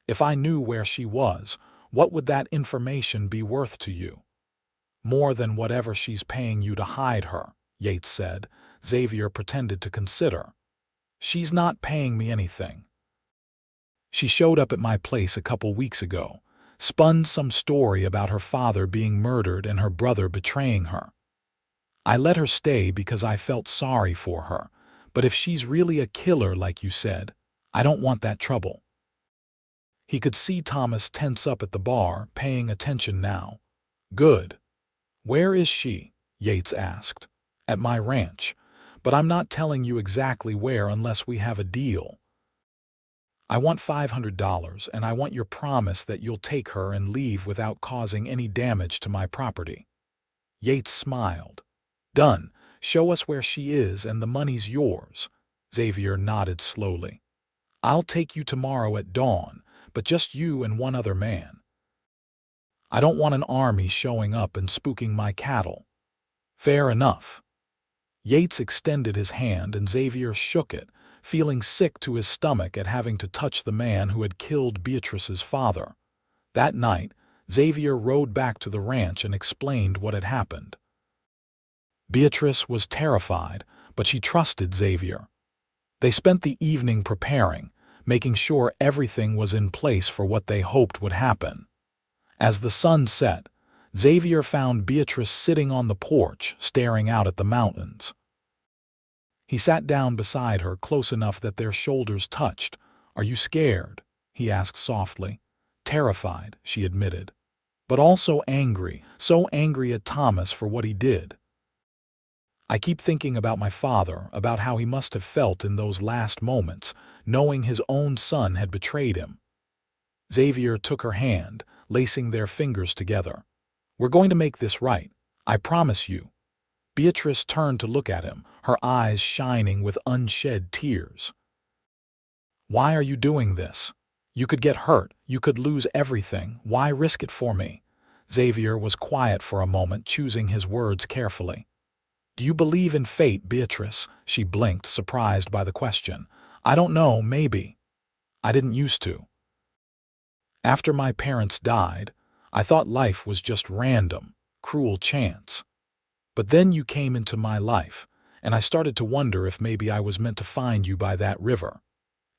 If I knew where she was, what would that information be worth to you?" "More than whatever she's paying you to hide her," Yates said. Xavier pretended to consider. "She's not paying me anything. She showed up at my place a couple weeks ago, spun some story about her father being murdered and her brother betraying her. I let her stay because I felt sorry for her, but if she's really a killer like you said, I don't want that trouble." He could see Thomas tense up at the bar, paying attention now. "Good. Where is she?" Yates asked. "At my ranch, but I'm not telling you exactly where unless we have a deal. I want $500, and I want your promise that you'll take her and leave without causing any damage to my property." Yates smiled. "Done. Show us where she is and the money's yours." Xavier nodded slowly. "I'll take you tomorrow at dawn, but just you and one other man. I don't want an army showing up and spooking my cattle." "Fair enough." Yates extended his hand and Xavier shook it, feeling sick to his stomach at having to touch the man who had killed Beatrice's father. That night, Xavier rode back to the ranch and explained what had happened. Beatrice was terrified, but she trusted Xavier. They spent the evening preparing, making sure everything was in place for what they hoped would happen. As the sun set, Xavier found Beatrice sitting on the porch, staring out at the mountains. He sat down beside her, close enough that their shoulders touched. "Are you scared?" he asked softly. "Terrified," she admitted, "but also angry, so angry at Thomas for what he did. I keep thinking about my father, about how he must have felt in those last moments, knowing his own son had betrayed him." Xavier took her hand, lacing their fingers together. "We're going to make this right. I promise you." Beatrice turned to look at him, her eyes shining with unshed tears. "Why are you doing this? You could get hurt, you could lose everything. Why risk it for me?" Xavier was quiet for a moment, choosing his words carefully. "Do you believe in fate, Beatrice?" She blinked, surprised by the question. "I don't know, maybe. I didn't used to. After my parents died, I thought life was just random, cruel chance. But then you came into my life, and I started to wonder if maybe I was meant to find you by that river.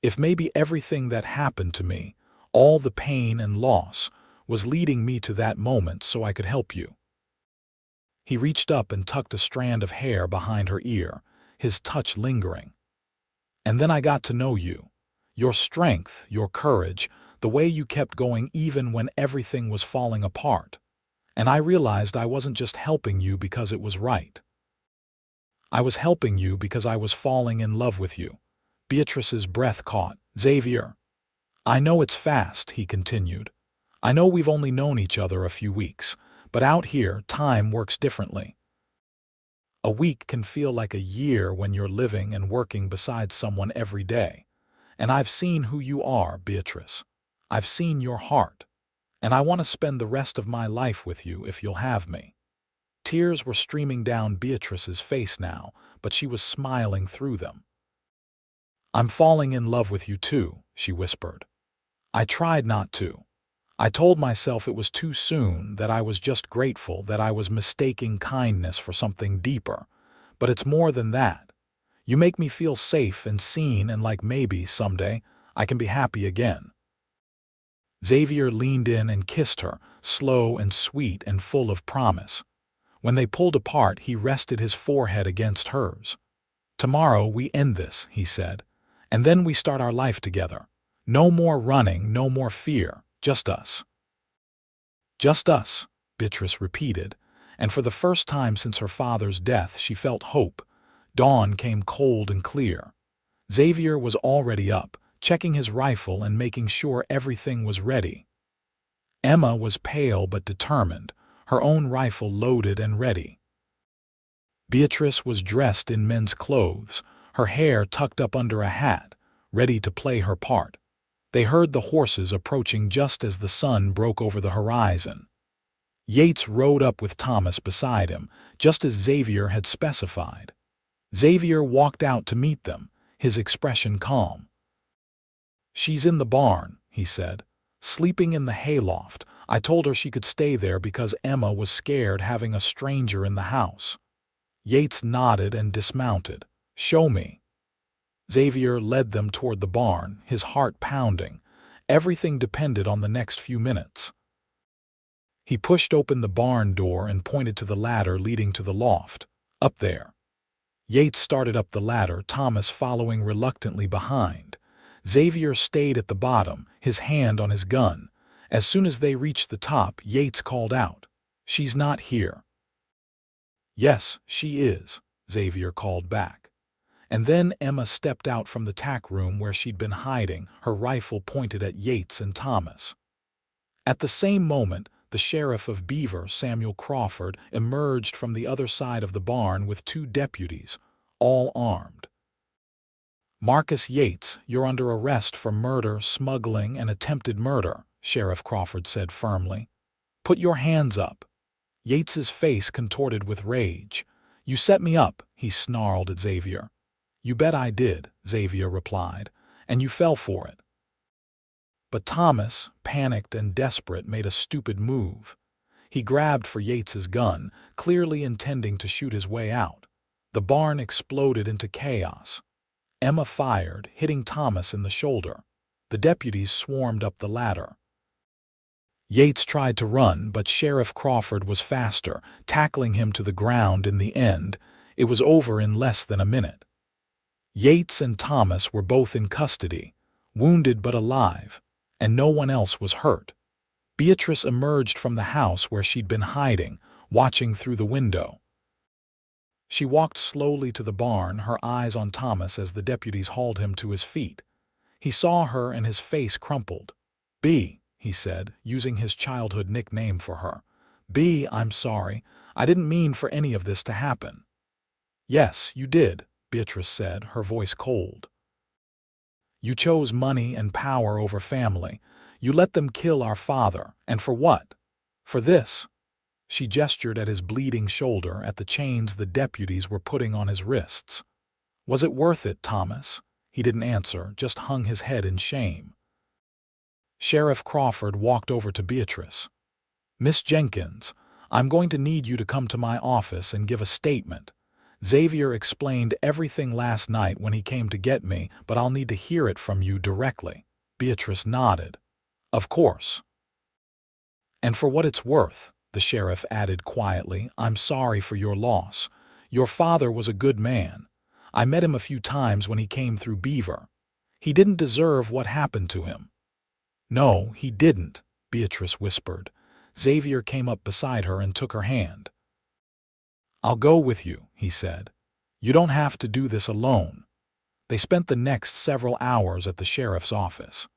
If maybe everything that happened to me, all the pain and loss, was leading me to that moment so I could help you." He reached up and tucked a strand of hair behind her ear, his touch lingering. "And then I got to know you. Your strength, your courage, the way you kept going even when everything was falling apart. And I realized I wasn't just helping you because it was right. I was helping you because I was falling in love with you." Beatrice's breath caught. "Xavier, I know it's fast," he continued. "I know we've only known each other a few weeks, but out here, time works differently. A week can feel like a year when you're living and working beside someone every day. And I've seen who you are, Beatrice. I've seen your heart. and I want to spend the rest of my life with you if you'll have me." Tears were streaming down Beatrice's face now, but she was smiling through them. "I'm falling in love with you too," she whispered. "I tried not to. I told myself it was too soon, that I was just grateful, that I was mistaking kindness for something deeper. But it's more than that. You make me feel safe and seen, and like maybe, someday, I can be happy again." Xavier leaned in and kissed her, slow and sweet and full of promise. When they pulled apart, he rested his forehead against hers. "Tomorrow we end this," he said, "and then we start our life together. No more running, no more fear, just us." "Just us," Beatrice repeated, and for the first time since her father's death she felt hope. Dawn came cold and clear. Xavier was already up, checking his rifle and making sure everything was ready. Emma was pale but determined, her own rifle loaded and ready. Beatrice was dressed in men's clothes, her hair tucked up under a hat, ready to play her part. They heard the horses approaching just as the sun broke over the horizon. Yates rode up with Thomas beside him, just as Xavier had specified. Xavier walked out to meet them, his expression calm. "She's in the barn," he said, "sleeping in the hayloft. I told her she could stay there because Emma was scared having a stranger in the house." Yates nodded and dismounted. "Show me." Xavier led them toward the barn, his heart pounding. Everything depended on the next few minutes. He pushed open the barn door and pointed to the ladder leading to the loft. "Up there." Yates started up the ladder, Thomas following reluctantly behind. Xavier stayed at the bottom, his hand on his gun. As soon as they reached the top, Yates called out, "She's not here." "Yes, she is," Xavier called back. And then Emma stepped out from the tack room where she'd been hiding, her rifle pointed at Yates and Thomas. At the same moment, the sheriff of Beaver, Samuel Crawford, emerged from the other side of the barn with 2 deputies, all armed. "Marcus Yates, you're under arrest for murder, smuggling, and attempted murder," Sheriff Crawford said firmly. "Put your hands up." Yates's face contorted with rage. "You set me up," he snarled at Xavier. "You bet I did," Xavier replied, "and you fell for it." But Thomas, panicked and desperate, made a stupid move. He grabbed for Yates's gun, clearly intending to shoot his way out. The barn exploded into chaos. Emma fired, hitting Thomas in the shoulder. The deputies swarmed up the ladder. Yates tried to run, but Sheriff Crawford was faster, tackling him to the ground. In the end, it was over in less than a minute. Yates and Thomas were both in custody, wounded but alive, and no one else was hurt. Beatrice emerged from the house where she'd been hiding, watching through the window. She walked slowly to the barn, her eyes on Thomas as the deputies hauled him to his feet. He saw her and his face crumpled. "B," he said, using his childhood nickname for her. "B, I'm sorry. I didn't mean for any of this to happen." "Yes, you did," Beatrice said, her voice cold. "You chose money and power over family. You let them kill our father. And for what? For this." She gestured at his bleeding shoulder, at the chains the deputies were putting on his wrists. "Was it worth it, Thomas?" He didn't answer, just hung his head in shame. Sheriff Crawford walked over to Beatrice. "Miss Jenkins, I'm going to need you to come to my office and give a statement. Xavier explained everything last night when he came to get me, but I'll need to hear it from you directly." Beatrice nodded. "Of course." "And for what it's worth," the sheriff added quietly, "I'm sorry for your loss. Your father was a good man. I met him a few times when he came through Beaver. He didn't deserve what happened to him." "No, he didn't," Beatrice whispered. Xavier came up beside her and took her hand. "I'll go with you," he said. "You don't have to do this alone." They spent the next several hours at the sheriff's office.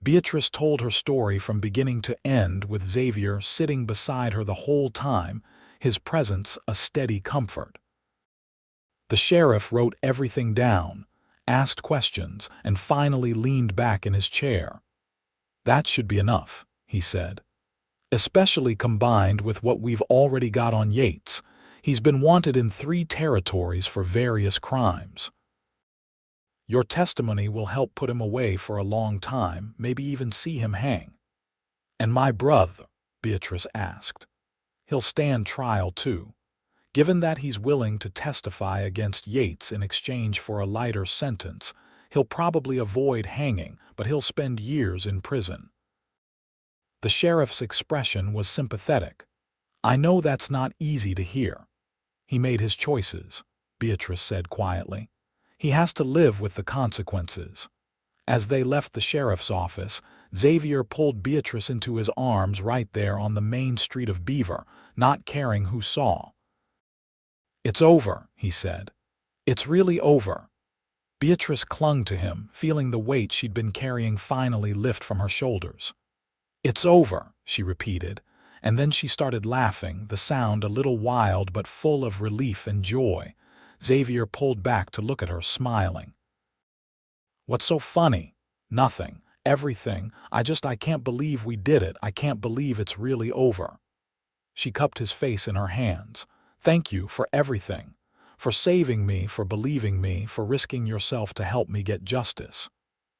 Beatrice told her story from beginning to end, with Xavier sitting beside her the whole time, his presence a steady comfort. The sheriff wrote everything down, asked questions, and finally leaned back in his chair. "That should be enough," he said. especially combined with what we've already got on Yates. He's been wanted in 3 territories for various crimes. Your testimony will help put him away for a long time, maybe even see him hang. And my brother, Beatrice asked. He'll stand trial too. Given that he's willing to testify against Yates in exchange for a lighter sentence, he'll probably avoid hanging, but he'll spend years in prison. The sheriff's expression was sympathetic. I know that's not easy to hear. He made his choices, Beatrice said quietly. He has to live with the consequences. As they left the sheriff's office, Xavier pulled Beatrice into his arms right there on the main street of Beaver, not caring who saw. It's over, he said. It's really over. Beatrice clung to him, feeling the weight she'd been carrying finally lift from her shoulders. It's over, she repeated, and then she started laughing, the sound a little wild but full of relief and joy. Xavier pulled back to look at her, smiling. What's so funny? Nothing. Everything. I can't believe we did it. I can't believe it's really over. She cupped his face in her hands. Thank you for everything. For saving me, for believing me, for risking yourself to help me get justice.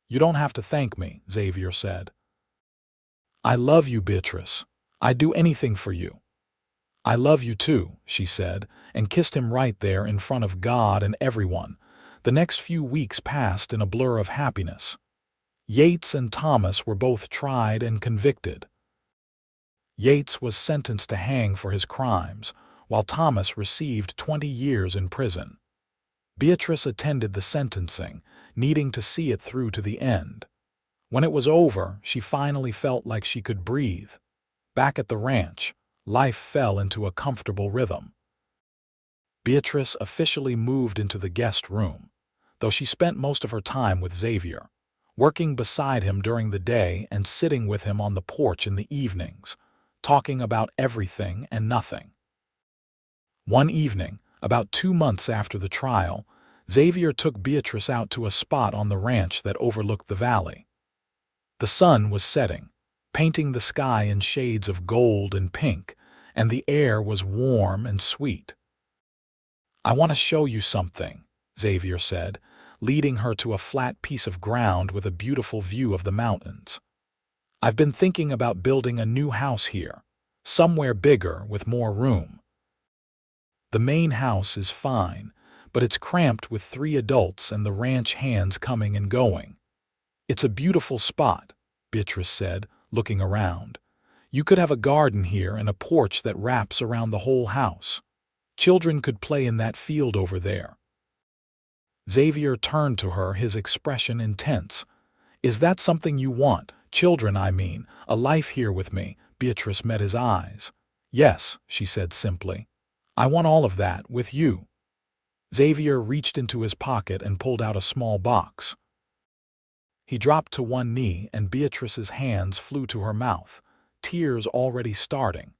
You don't have to thank me, Xavier said. I love you, Beatrice. I'd do anything for you. I love you too, she said, and kissed him right there in front of God and everyone. The next few weeks passed in a blur of happiness. Yates and Thomas were both tried and convicted. Yates was sentenced to hang for his crimes, while Thomas received 20 years in prison. Beatrice attended the sentencing, needing to see it through to the end. When it was over, she finally felt like she could breathe. Back at the ranch, life fell into a comfortable rhythm. Beatrice officially moved into the guest room, though she spent most of her time with Xavier, working beside him during the day and sitting with him on the porch in the evenings, talking about everything and nothing. One evening, about 2 months after the trial, Xavier took Beatrice out to a spot on the ranch that overlooked the valley. The sun was setting, painting the sky in shades of gold and pink, and the air was warm and sweet. I want to show you something, Xavier said, leading her to a flat piece of ground with a beautiful view of the mountains. I've been thinking about building a new house here, somewhere bigger with more room. The main house is fine, but it's cramped with 3 adults and the ranch hands coming and going. It's a beautiful spot, Beatrice said, looking around. You could have a garden here and a porch that wraps around the whole house. Children could play in that field over there. Xavier turned to her, his expression intense. Is that something you want? Children, I mean. A life here with me. Beatrice met his eyes. Yes, she said simply. I want all of that, with you. Xavier reached into his pocket and pulled out a small box. He dropped to one knee and Beatrice's hands flew to her mouth, tears already starting.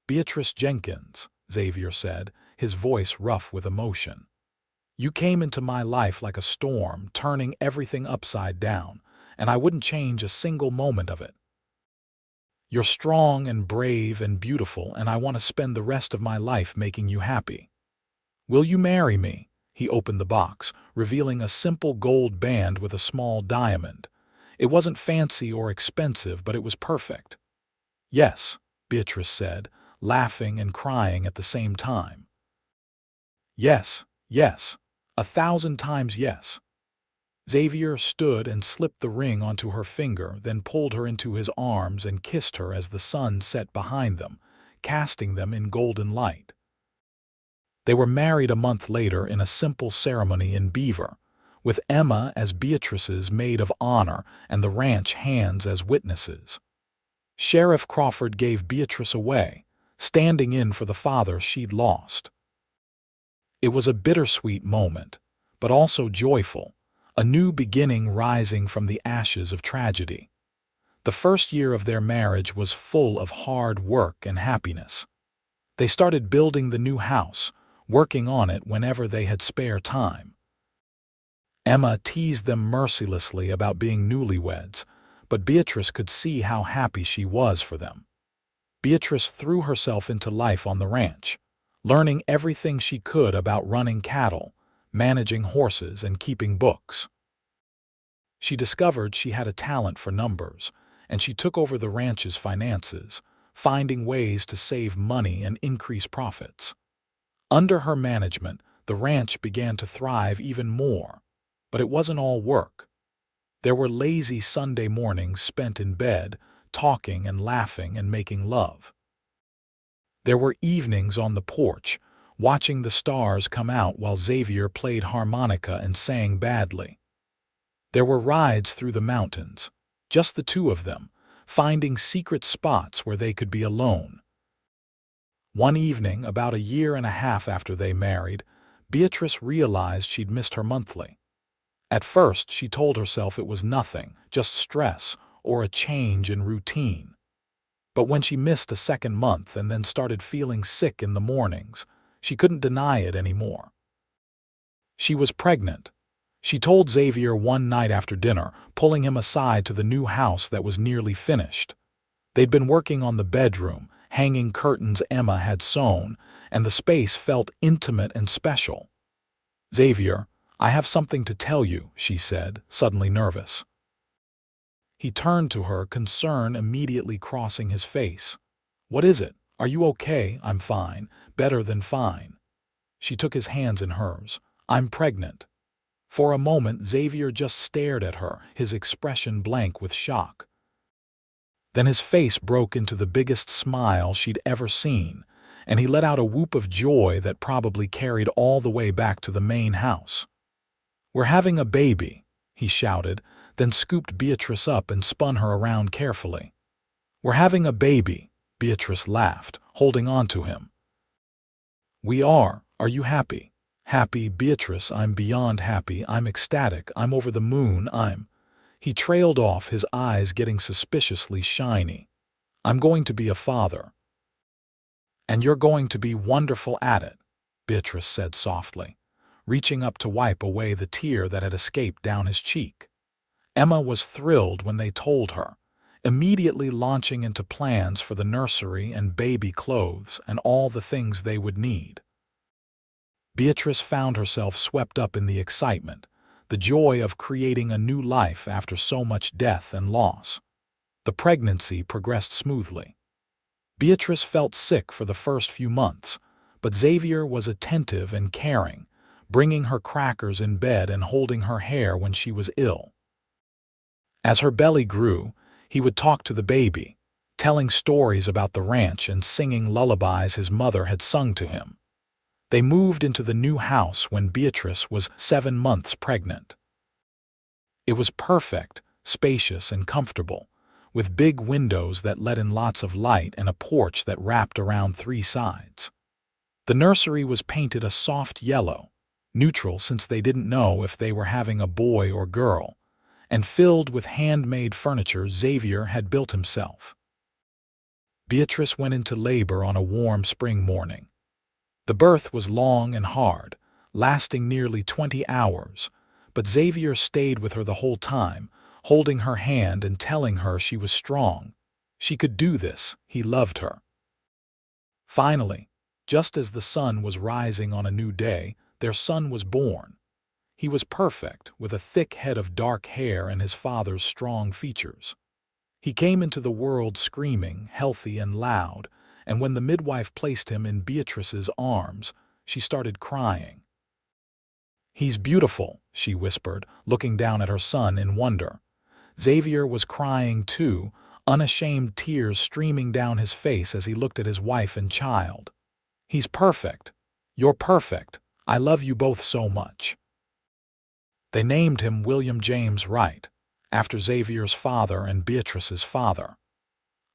Beatrice Jenkins, Xavier said, his voice rough with emotion. You came into my life like a storm, turning everything upside down, and I wouldn't change a single moment of it. You're strong and brave and beautiful, and I want to spend the rest of my life making you happy. Will you marry me? He opened the box, revealing a simple gold band with a small diamond. It wasn't fancy or expensive, but it was perfect. Yes, Beatrice said, laughing and crying at the same time. Yes, yes, 1,000 times yes. Xavier stood and slipped the ring onto her finger, then pulled her into his arms and kissed her as the sun set behind them, casting them in golden light. They were married a month later in a simple ceremony in Beaver, with Emma as Beatrice's maid of honor and the ranch hands as witnesses. Sheriff Crawford gave Beatrice away, standing in for the father she'd lost. It was a bittersweet moment, but also joyful, a new beginning rising from the ashes of tragedy. The first year of their marriage was full of hard work and happiness. They started building the new house, working on it whenever they had spare time. Emma teased them mercilessly about being newlyweds, but Beatrice could see how happy she was for them. Beatrice threw herself into life on the ranch, learning everything she could about running cattle, managing horses, and keeping books. She discovered she had a talent for numbers, and she took over the ranch's finances, finding ways to save money and increase profits. Under her management, the ranch began to thrive even more, but it wasn't all work. There were lazy Sunday mornings spent in bed, talking and laughing and making love. There were evenings on the porch, watching the stars come out while Xavier played harmonica and sang badly. There were rides through the mountains, just the two of them, finding secret spots where they could be alone. One evening, about a year and a half after they married, Beatrice realized she'd missed her monthly. At first, she told herself it was nothing, just stress or a change in routine. But when she missed a second month and then started feeling sick in the mornings, she couldn't deny it anymore. She was pregnant. She told Xavier one night after dinner, pulling him aside to the new house that was nearly finished. They'd been working on the bedroom, hanging curtains Emma had sewn, and the space felt intimate and special. "Xavier, I have something to tell you," she said, suddenly nervous. He turned to her, concern immediately crossing his face. "What is it? Are you okay?" "I'm fine. Better than fine." She took his hands in hers. "I'm pregnant." For a moment, Xavier just stared at her, his expression blank with shock. Then his face broke into the biggest smile she'd ever seen, and he let out a whoop of joy that probably carried all the way back to the main house. "We're having a baby," he shouted, then scooped Beatrice up and spun her around carefully. "We're having a baby," Beatrice laughed, holding on to him. "We are. Are you happy?" "Happy, Beatrice, I'm beyond happy. I'm ecstatic. I'm over the moon. He trailed off, his eyes getting suspiciously shiny. "I'm going to be a father." "And you're going to be wonderful at it," Beatrice said softly, reaching up to wipe away the tear that had escaped down his cheek. Emma was thrilled when they told her, immediately launching into plans for the nursery and baby clothes and all the things they would need. Beatrice found herself swept up in the excitement, the joy of creating a new life after so much death and loss. The pregnancy progressed smoothly. Beatrice felt sick for the first few months, but Xavier was attentive and caring, bringing her crackers in bed and holding her hair when she was ill. As her belly grew, he would talk to the baby, telling stories about the ranch and singing lullabies his mother had sung to him. They moved into the new house when Beatrice was 7 months pregnant. It was perfect, spacious and comfortable, with big windows that let in lots of light and a porch that wrapped around 3 sides. The nursery was painted a soft yellow, neutral since they didn't know if they were having a boy or girl, and filled with handmade furniture Xavier had built himself. Beatrice went into labor on a warm spring morning. The birth was long and hard, lasting nearly 20 hours, but Xavier stayed with her the whole time, holding her hand and telling her she was strong. She could do this. He loved her. Finally, just as the sun was rising on a new day, their son was born. He was perfect, with a thick head of dark hair and his father's strong features. He came into the world screaming, healthy and loud, and when the midwife placed him in Beatrice's arms, she started crying. "He's beautiful," she whispered, looking down at her son in wonder. Xavier was crying too, unashamed tears streaming down his face as he looked at his wife and child. "He's perfect. You're perfect. I love you both so much." They named him William James Wright, after Xavier's father and Beatrice's father.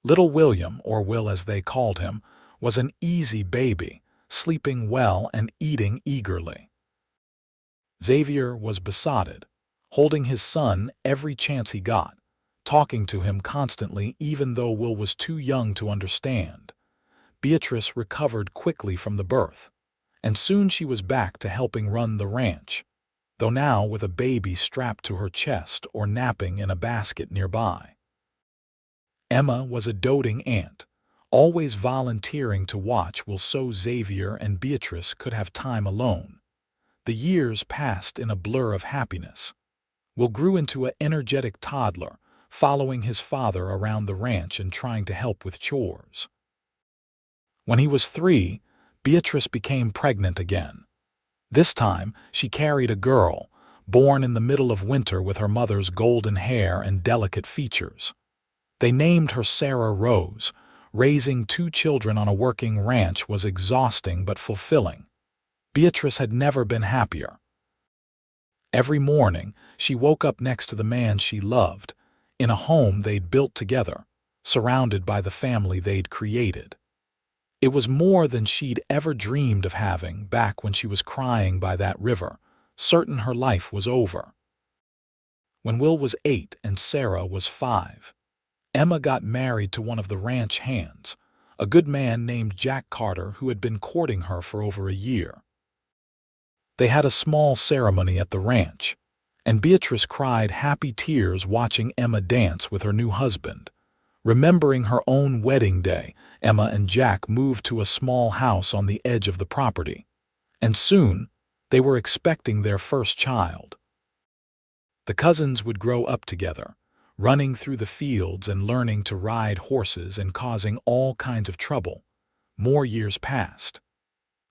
Little William, or Will as they called him, was an easy baby, sleeping well and eating eagerly. Xavier was besotted, holding his son every chance he got, talking to him constantly even though Will was too young to understand. Beatrice recovered quickly from the birth, and soon she was back to helping run the ranch, though now with a baby strapped to her chest or napping in a basket nearby. Emma was a doting aunt, always volunteering to watch Will so Xavier and Beatrice could have time alone. The years passed in a blur of happiness. Will grew into an energetic toddler, following his father around the ranch and trying to help with chores. When he was 3, Beatrice became pregnant again. This time, she carried a girl, born in the middle of winter with her mother's golden hair and delicate features. They named her Sarah Rose. Raising 2 children on a working ranch was exhausting but fulfilling. Beatrice had never been happier. Every morning, she woke up next to the man she loved, in a home they'd built together, surrounded by the family they'd created. It was more than she'd ever dreamed of having back when she was crying by that river, certain her life was over. When Will was 8 and Sarah was 5, Emma got married to one of the ranch hands, a good man named Jack Carter who had been courting her for over a year. They had a small ceremony at the ranch, and Beatrice cried happy tears watching Emma dance with her new husband. Remembering her own wedding day, Emma and Jack moved to a small house on the edge of the property, and soon they were expecting their first child. The cousins would grow up together, running through the fields and learning to ride horses and causing all kinds of trouble. More years passed.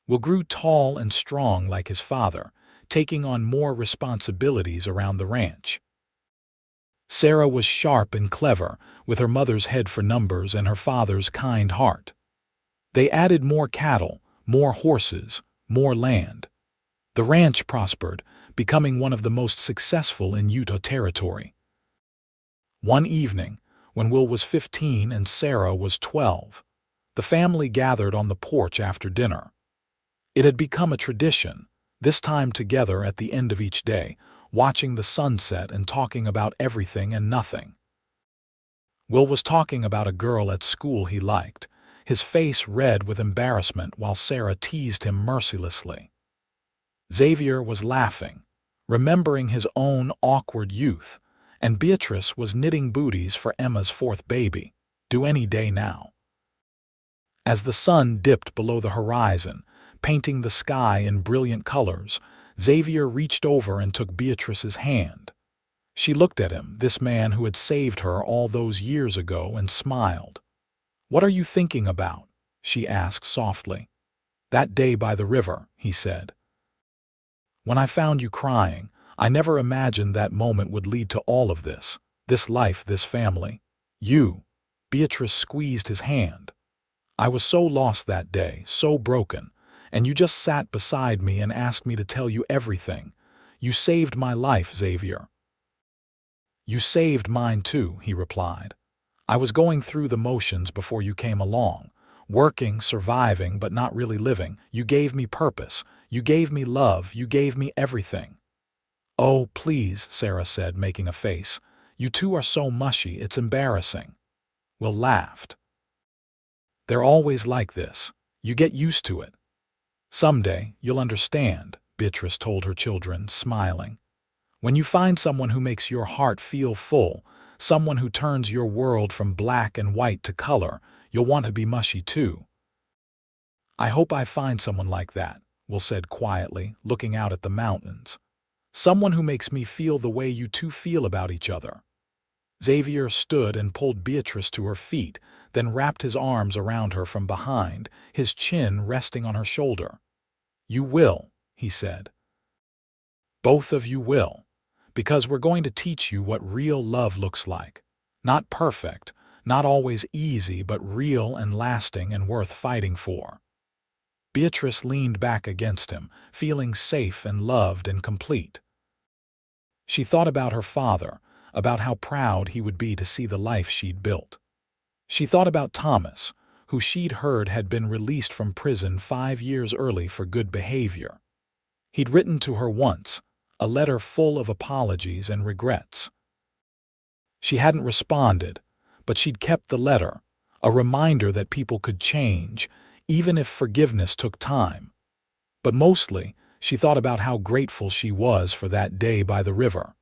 Will grew tall and strong like his father, taking on more responsibilities around the ranch. Sarah was sharp and clever, with her mother's head for numbers and her father's kind heart. They added more cattle, more horses, more land. The ranch prospered, becoming one of the most successful in Utah territory. One evening, when Will was 15 and Sarah was 12, the family gathered on the porch after dinner. It had become a tradition, this time together at the end of each day, watching the sunset and talking about everything and nothing. Will was talking about a girl at school he liked, his face red with embarrassment while Sarah teased him mercilessly. Xavier was laughing, remembering his own awkward youth, and Beatrice was knitting booties for Emma's 4th baby, due any day now. As the sun dipped below the horizon, painting the sky in brilliant colors, Xavier reached over and took Beatrice's hand. She looked at him, this man who had saved her all those years ago, and smiled. "What are you thinking about?" she asked softly. "That day by the river," he said. "When I found you crying, I never imagined that moment would lead to all of this life, this family. You." Beatrice squeezed his hand. "I was so lost that day, so broken, and you just sat beside me and asked me to tell you everything. You saved my life, Xavier." "You saved mine too," he replied. "I was going through the motions before you came along, working, surviving, but not really living. You gave me purpose, you gave me love, you gave me everything." "Oh, please," Sarah said, making a face. "You two are so mushy, it's embarrassing." Will laughed. "They're always like this. You get used to it." "Someday, you'll understand," Beatrice told her children, smiling. "When you find someone who makes your heart feel full, someone who turns your world from black and white to color, you'll want to be mushy too." "I hope I find someone like that," Will said quietly, looking out at the mountains. "Someone who makes me feel the way you two feel about each other." Xavier stood and pulled Beatrice to her feet, then wrapped his arms around her from behind, his chin resting on her shoulder. "You will," he said. "Both of you will, because we're going to teach you what real love looks like. Not perfect, not always easy, but real and lasting and worth fighting for." Beatrice leaned back against him, feeling safe and loved and complete. She thought about her father, about how proud he would be to see the life she'd built. She thought about Thomas, who she'd heard had been released from prison 5 years early for good behavior. He'd written to her once, a letter full of apologies and regrets. She hadn't responded, but she'd kept the letter, a reminder that people could change, even if forgiveness took time. But mostly, she thought about how grateful she was for that day by the river.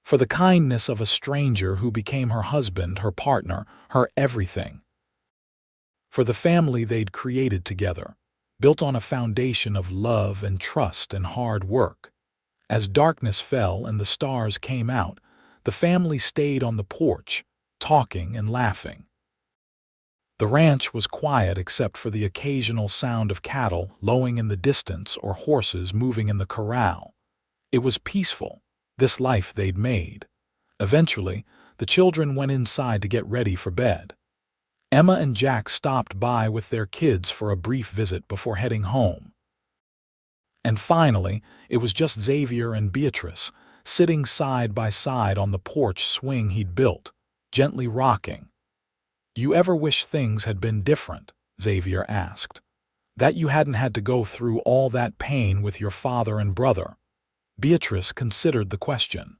For the kindness of a stranger who became her husband, her partner, her everything. for the family they'd created together, built on a foundation of love and trust and hard work. As darkness fell and the stars came out, the family stayed on the porch, talking and laughing. The ranch was quiet except for the occasional sound of cattle lowing in the distance or horses moving in the corral. It was peaceful, this life they'd made. Eventually, the children went inside to get ready for bed. Emma and Jack stopped by with their kids for a brief visit before heading home. And finally, it was just Xavier and Beatrice, sitting side by side on the porch swing he'd built, gently rocking. "You ever wish things had been different?" Xavier asked. "That you hadn't had to go through all that pain with your father and brother?" Beatrice considered the question.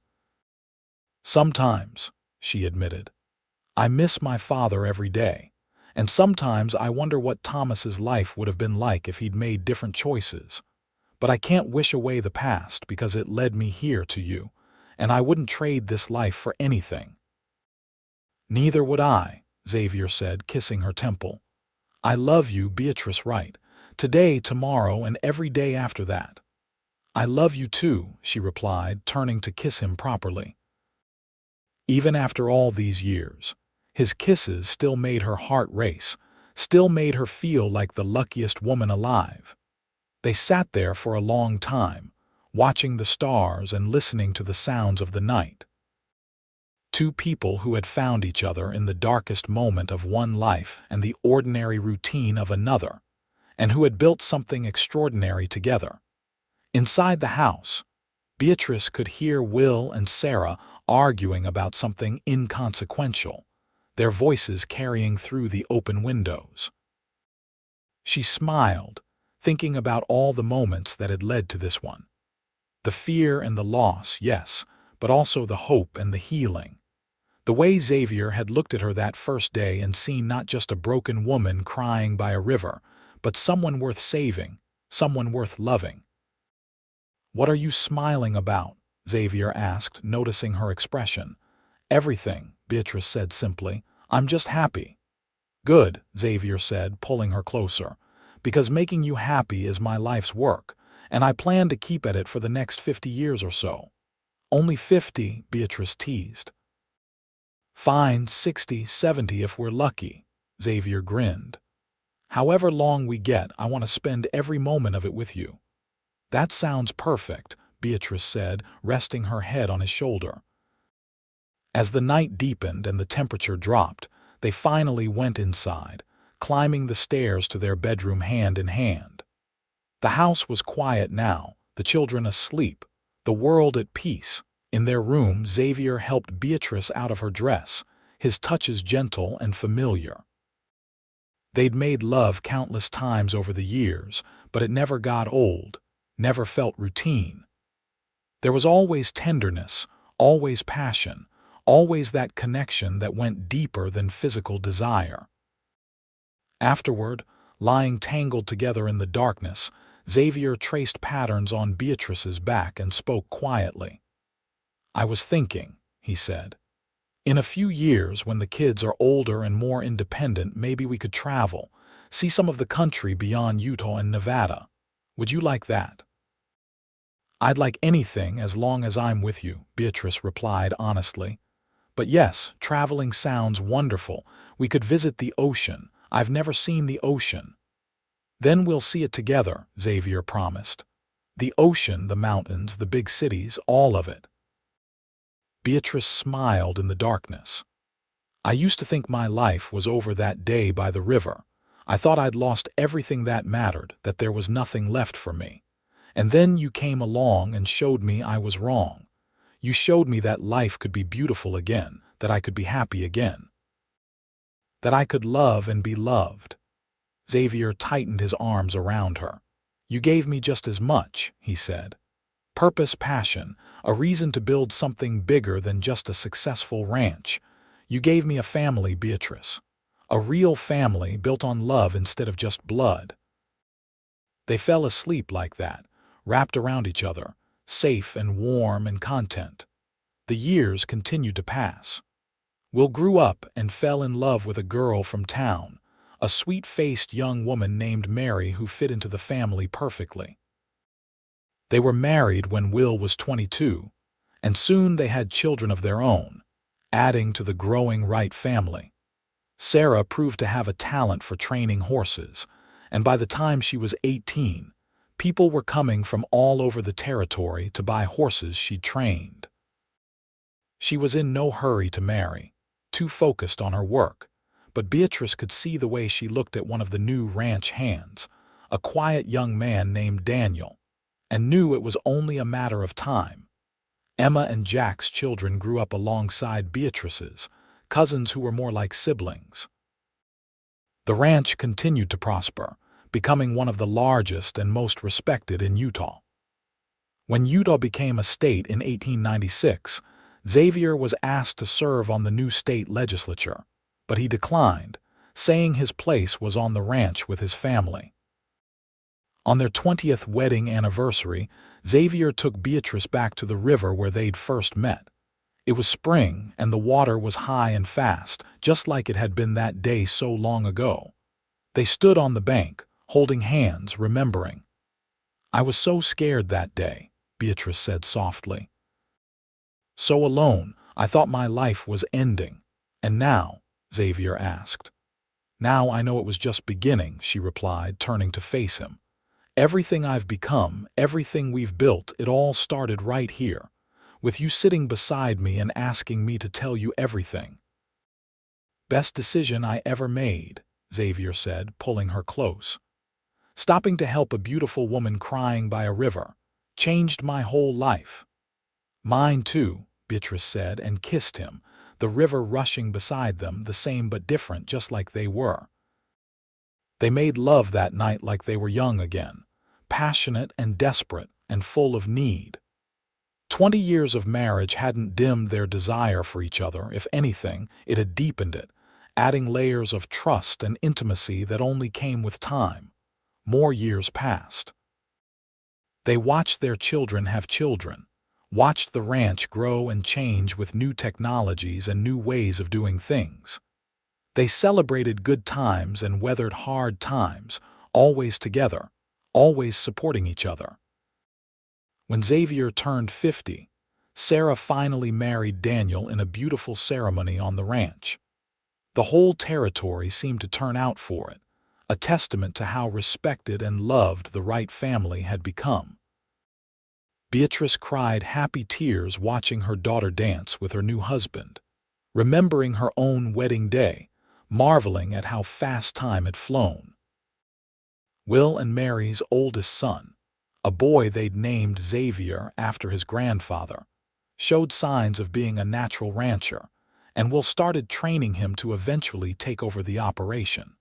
"Sometimes," she admitted. "I miss my father every day, and sometimes I wonder what Thomas's life would have been like if he'd made different choices. But I can't wish away the past because it led me here to you, and I wouldn't trade this life for anything." "Neither would I," Xavier said, kissing her temple. "I love you, Beatrice Wright, today, tomorrow, and every day after that." "I love you too," she replied, turning to kiss him properly. Even after all these years, his kisses still made her heart race, still made her feel like the luckiest woman alive. They sat there for a long time, watching the stars and listening to the sounds of the night. Two people who had found each other in the darkest moment of one life and the ordinary routine of another, and who had built something extraordinary together. Inside the house, Beatrice could hear Will and Sarah arguing about something inconsequential, their voices carrying through the open windows. She smiled, thinking about all the moments that had led to this one. The fear and the loss, yes, but also the hope and the healing. The way Xavier had looked at her that first day and seen not just a broken woman crying by a river, but someone worth saving, someone worth loving. "What are you smiling about?" Xavier asked, noticing her expression. "Everything," Beatrice said simply. "I'm just happy." "Good," Xavier said, pulling her closer, "because making you happy is my life's work, and I plan to keep at it for the next 50 years or so." "Only 50, Beatrice teased. "Fine, 60, 70 if we're lucky," Xavier grinned. "However long we get, I want to spend every moment of it with you." "That sounds perfect," Beatrice said, resting her head on his shoulder. As the night deepened and the temperature dropped, they finally went inside, climbing the stairs to their bedroom hand in hand. The house was quiet now, the children asleep, the world at peace. In their room, Xavier helped Beatrice out of her dress, his touches gentle and familiar. They'd made love countless times over the years, but it never got old, never felt routine. There was always tenderness, always passion, always that connection that went deeper than physical desire. Afterward, lying tangled together in the darkness, Xavier traced patterns on Beatrice's back and spoke quietly. "I was thinking," he said, "in a few years when the kids are older and more independent, maybe we could travel, see some of the country beyond Utah and Nevada. Would you like that?" "I'd like anything as long as I'm with you," Beatrice replied honestly. "But yes, traveling sounds wonderful. We could visit the ocean. I've never seen the ocean." "Then we'll see it together," Xavier promised. "The ocean, the mountains, the big cities, all of it." Beatrice smiled in the darkness. "I used to think my life was over that day by the river. I thought I'd lost everything that mattered, that there was nothing left for me. And then you came along and showed me I was wrong. You showed me that life could be beautiful again, that I could be happy again. That I could love and be loved." Xavier tightened his arms around her. "You gave me just as much," he said. "Purpose, passion, a reason to build something bigger than just a successful ranch. You gave me a family, Beatrice. A real family built on love instead of just blood." They fell asleep like that, wrapped around each other, safe and warm and content. The years continued to pass. Will grew up and fell in love with a girl from town, a sweet-faced young woman named Mary who fit into the family perfectly. They were married when Will was 22, and soon they had children of their own, adding to the growing Wright family. Sarah proved to have a talent for training horses, and by the time she was 18, people were coming from all over the territory to buy horses she'd trained. She was in no hurry to marry, too focused on her work, but Beatrice could see the way she looked at one of the new ranch hands, a quiet young man named Daniel, and knew it was only a matter of time. Emma and Jack's children grew up alongside Beatrice's, cousins who were more like siblings. The ranch continued to prosper, becoming one of the largest and most respected in Utah. When Utah became a state in 1896, Xavier was asked to serve on the new state legislature, but he declined, saying his place was on the ranch with his family. On their 20th wedding anniversary, Xavier took Beatrice back to the river where they'd first met. It was spring, and the water was high and fast, just like it had been that day so long ago. They stood on the bank, holding hands, remembering. "I was so scared that day," Beatrice said softly. "So alone, I thought my life was ending. And now?" Xavier asked. "Now I know it was just beginning," she replied, turning to face him. "Everything I've become, everything we've built, it all started right here, with you sitting beside me and asking me to tell you everything." "Best decision I ever made," Xavier said, pulling her close. "Stopping to help a beautiful woman crying by a river changed my whole life." "Mine too," Beatrice said, and kissed him, the river rushing beside them, the same but different, just like they were. They made love that night like they were young again, passionate and desperate and full of need. 20 years of marriage hadn't dimmed their desire for each other. If anything, it had deepened it, adding layers of trust and intimacy that only came with time. More years passed. They watched their children have children, watched the ranch grow and change with new technologies and new ways of doing things. They celebrated good times and weathered hard times, always together, always supporting each other. When Xavier turned 50, Sarah finally married Daniel in a beautiful ceremony on the ranch. The whole territory seemed to turn out for it, a testament to how respected and loved the Wright family had become. Beatrice cried happy tears watching her daughter dance with her new husband, remembering her own wedding day, marveling at how fast time had flown. Will and Mary's oldest son, a boy they'd named Xavier after his grandfather, showed signs of being a natural rancher, and Will started training him to eventually take over the operation.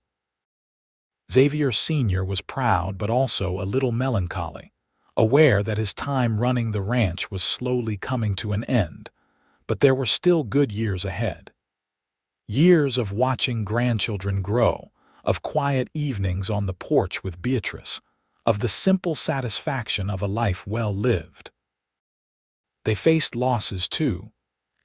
Xavier Sr. was proud but also a little melancholy, aware that his time running the ranch was slowly coming to an end, but there were still good years ahead. Years of watching grandchildren grow, of quiet evenings on the porch with Beatrice, of the simple satisfaction of a life well lived. They faced losses too.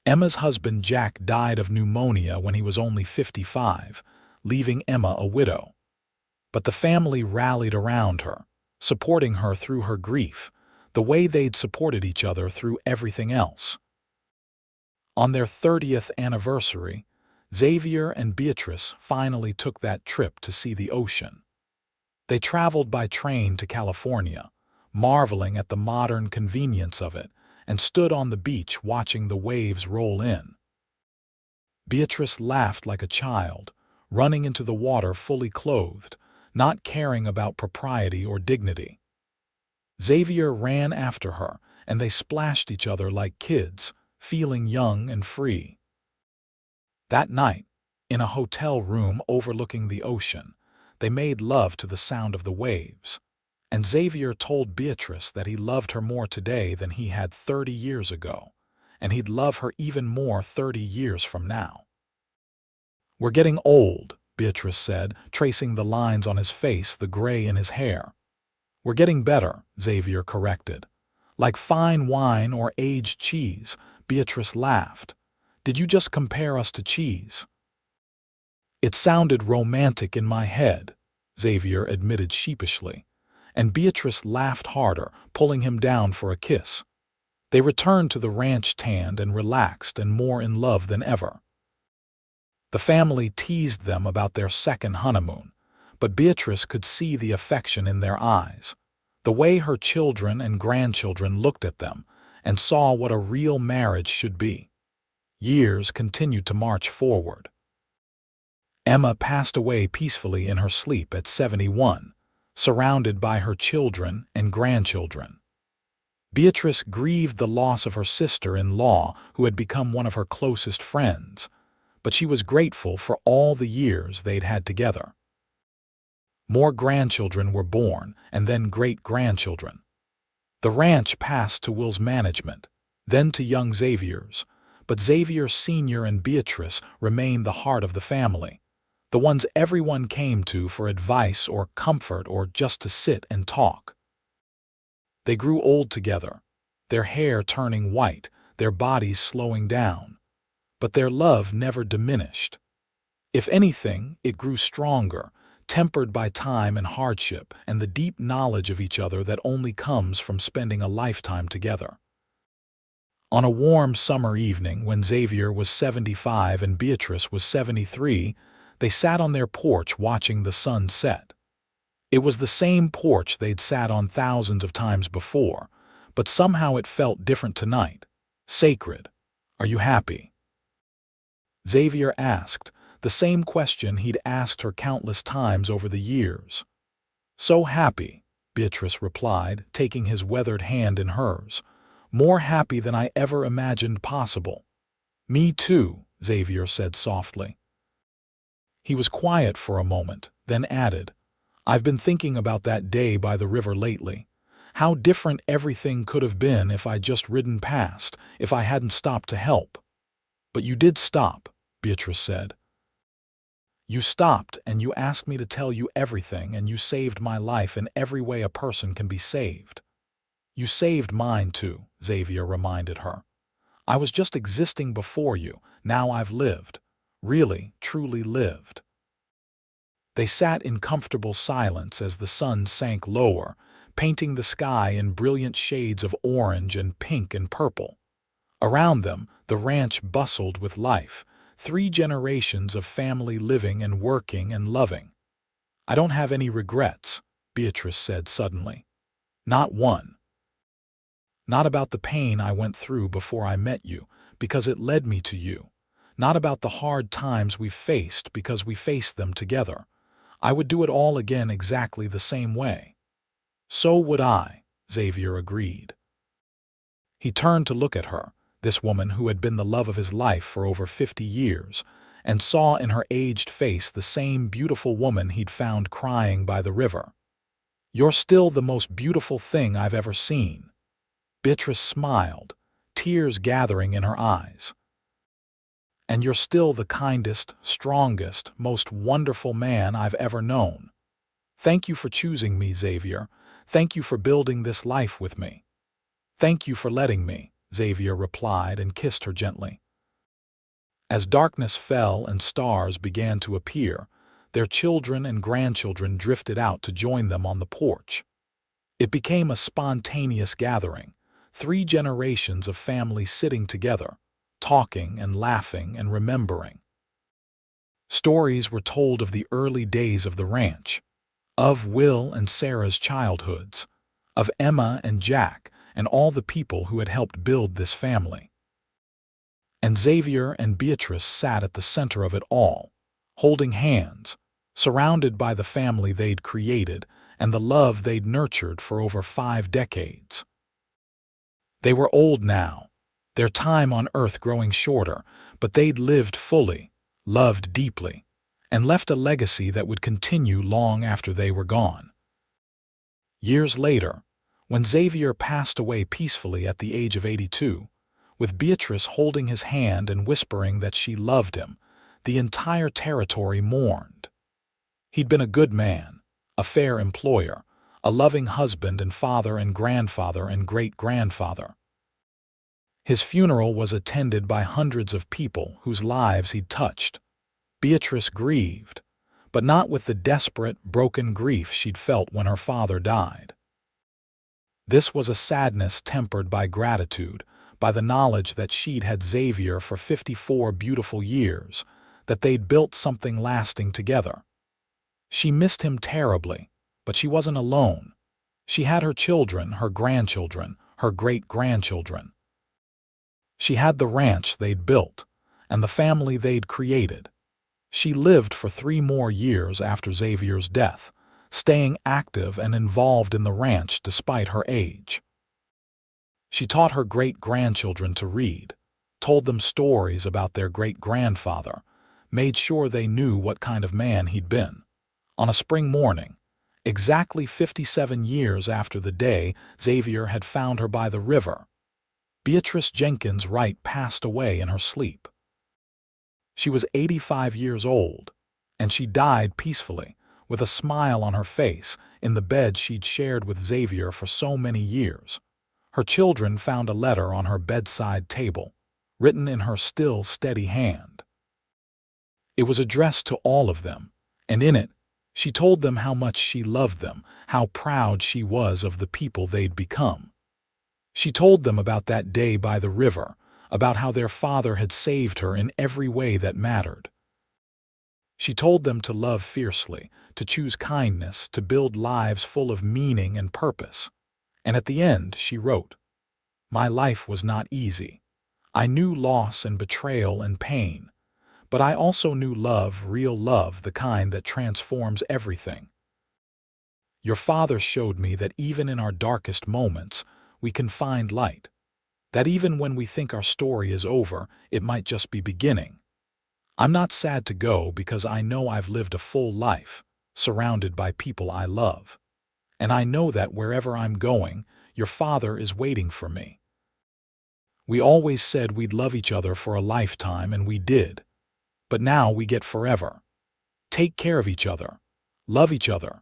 Emma's husband Jack died of pneumonia when he was only 55, leaving Emma a widow. But the family rallied around her, supporting her through her grief, the way they'd supported each other through everything else. On their 30th anniversary, Xavier and Beatrice finally took that trip to see the ocean. They traveled by train to California, marveling at the modern convenience of it, and stood on the beach watching the waves roll in. Beatrice laughed like a child, running into the water fully clothed, not caring about propriety or dignity. Xavier ran after her, and they splashed each other like kids, feeling young and free. That night, in a hotel room overlooking the ocean, they made love to the sound of the waves, and Xavier told Beatrice that he loved her more today than he had 30 years ago, and he'd love her even more 30 years from now. "We're getting old," Beatrice said, tracing the lines on his face, the gray in his hair. "We're getting better," Xavier corrected. "Like fine wine or aged cheese," Beatrice laughed. "Did you just compare us to cheese?" It sounded romantic in my head, Xavier admitted sheepishly, and Beatrice laughed harder, pulling him down for a kiss. They returned to the ranch tanned and relaxed and more in love than ever. The family teased them about their second honeymoon, but Beatrice could see the affection in their eyes, the way her children and grandchildren looked at them and saw what a real marriage should be. Years continued to march forward. Emma passed away peacefully in her sleep at 71, surrounded by her children and grandchildren. Beatrice grieved the loss of her sister-in-law, who had become one of her closest friends, but she was grateful for all the years they'd had together. More grandchildren were born, and then great-grandchildren. The ranch passed to Will's management, then to young Xavier's, but Xavier Sr. and Beatrice remained the heart of the family, the ones everyone came to for advice or comfort or just to sit and talk. They grew old together, their hair turning white, their bodies slowing down, but their love never diminished. If anything, it grew stronger, tempered by time and hardship and the deep knowledge of each other that only comes from spending a lifetime together. On a warm summer evening when Xavier was 75 and Beatrice was 73, they sat on their porch watching the sun set. It was the same porch they'd sat on thousands of times before, but somehow it felt different tonight. Sacred. "Are you happy?" Xavier asked, the same question he'd asked her countless times over the years. "So happy," Beatrice replied, taking his weathered hand in hers. "More happy than I ever imagined possible." "Me too," Xavier said softly. He was quiet for a moment, then added, "I've been thinking about that day by the river lately. How different everything could have been if I'd just ridden past, if I hadn't stopped to help." "But you did stop," Beatrice said. "You stopped and you asked me to tell you everything, and you saved my life in every way a person can be saved." "You saved mine too," Xavier reminded her. "I was just existing before you. Now I've lived. Really, truly lived." They sat in comfortable silence as the sun sank lower, painting the sky in brilliant shades of orange and pink and purple. Around them, the ranch bustled with life, 3 generations of family living and working and loving. "I don't have any regrets," Beatrice said suddenly. "Not one. Not about the pain I went through before I met you, because it led me to you. Not about the hard times we faced, because we faced them together. I would do it all again exactly the same way." "So would I," Xavier agreed. He turned to look at her, this woman who had been the love of his life for over 50 years, and saw in her aged face the same beautiful woman he'd found crying by the river. "You're still the most beautiful thing I've ever seen." Beatrice smiled, tears gathering in her eyes. "And you're still the kindest, strongest, most wonderful man I've ever known. Thank you for choosing me, Xavier. Thank you for building this life with me." "Thank you for letting me," Xavier replied and kissed her gently. As darkness fell and stars began to appear, their children and grandchildren drifted out to join them on the porch. It became a spontaneous gathering, 3 generations of family sitting together, talking and laughing and remembering. Stories were told of the early days of the ranch, of Will and Sarah's childhoods, of Emma and Jack and all the people who had helped build this family. And Xavier and Beatrice sat at the center of it all, holding hands, surrounded by the family they'd created and the love they'd nurtured for over 5 decades. They were old now, their time on earth growing shorter, but they'd lived fully, loved deeply, and left a legacy that would continue long after they were gone. Years later, when Xavier passed away peacefully at the age of 82, with Beatrice holding his hand and whispering that she loved him, the entire territory mourned. He'd been a good man, a fair employer, a loving husband and father and grandfather and great-grandfather. His funeral was attended by hundreds of people whose lives he'd touched. Beatrice grieved, but not with the desperate, broken grief she'd felt when her father died. This was a sadness tempered by gratitude, by the knowledge that she'd had Xavier for 54 beautiful years, that they'd built something lasting together. She missed him terribly, but she wasn't alone. She had her children, her grandchildren, her great-grandchildren. She had the ranch they'd built, and the family they'd created. She lived for 3 more years after Xavier's death, staying active and involved in the ranch despite her age. She taught her great-grandchildren to read, told them stories about their great-grandfather, made sure they knew what kind of man he'd been. On a spring morning, exactly 57 years after the day Xavier had found her by the river, Beatrice Jenkins Wright passed away in her sleep. She was 85 years old, and she died peacefully, with a smile on her face, in the bed she'd shared with Xavier for so many years. Her children found a letter on her bedside table, written in her still, steady hand. It was addressed to all of them, and in it, she told them how much she loved them, how proud she was of the people they'd become. She told them about that day by the river, about how their father had saved her in every way that mattered. She told them to love fiercely, to choose kindness, to build lives full of meaning and purpose. And at the end, she wrote, "My life was not easy. I knew loss and betrayal and pain, but I also knew love, real love, the kind that transforms everything. Your father showed me that even in our darkest moments, we can find light, that even when we think our story is over, it might just be beginning. I'm not sad to go because I know I've lived a full life, surrounded by people I love. And I know that wherever I'm going, your father is waiting for me. We always said we'd love each other for a lifetime, and we did. But now we get forever. Take care of each other. Love each other.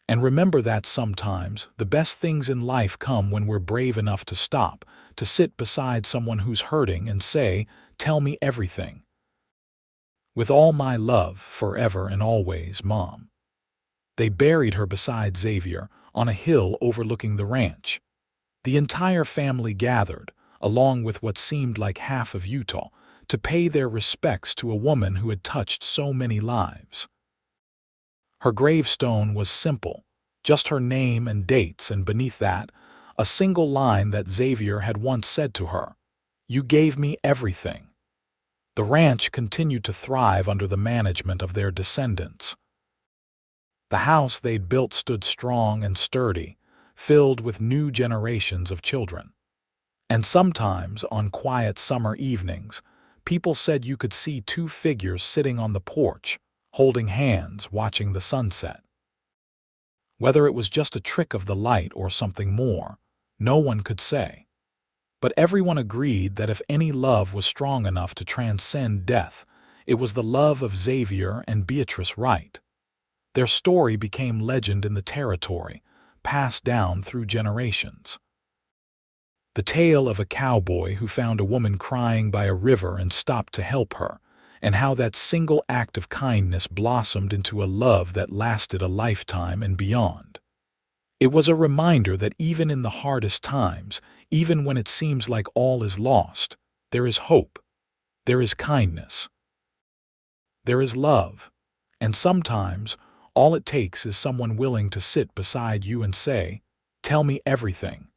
And remember that sometimes the best things in life come when we're brave enough to stop, to sit beside someone who's hurting and say, 'Tell me everything. With all my love, forever and always, Mom.'" They buried her beside Xavier on a hill overlooking the ranch. The entire family gathered, along with what seemed like half of Utah, to pay their respects to a woman who had touched so many lives. Her gravestone was simple, just her name and dates, and beneath that, a single line that Xavier had once said to her, "You gave me everything." The ranch continued to thrive under the management of their descendants. The house they'd built stood strong and sturdy, filled with new generations of children. And sometimes, on quiet summer evenings, people said you could see 2 figures sitting on the porch, holding hands, watching the sunset. Whether it was just a trick of the light or something more, no one could say. But everyone agreed that if any love was strong enough to transcend death, it was the love of Xavier and Beatrice Wright. Their story became legend in the territory, passed down through generations. The tale of a cowboy who found a woman crying by a river and stopped to help her, and how that single act of kindness blossomed into a love that lasted a lifetime and beyond. It was a reminder that even in the hardest times, even when it seems like all is lost, there is hope, there is kindness, there is love, and sometimes all it takes is someone willing to sit beside you and say, "Tell me everything."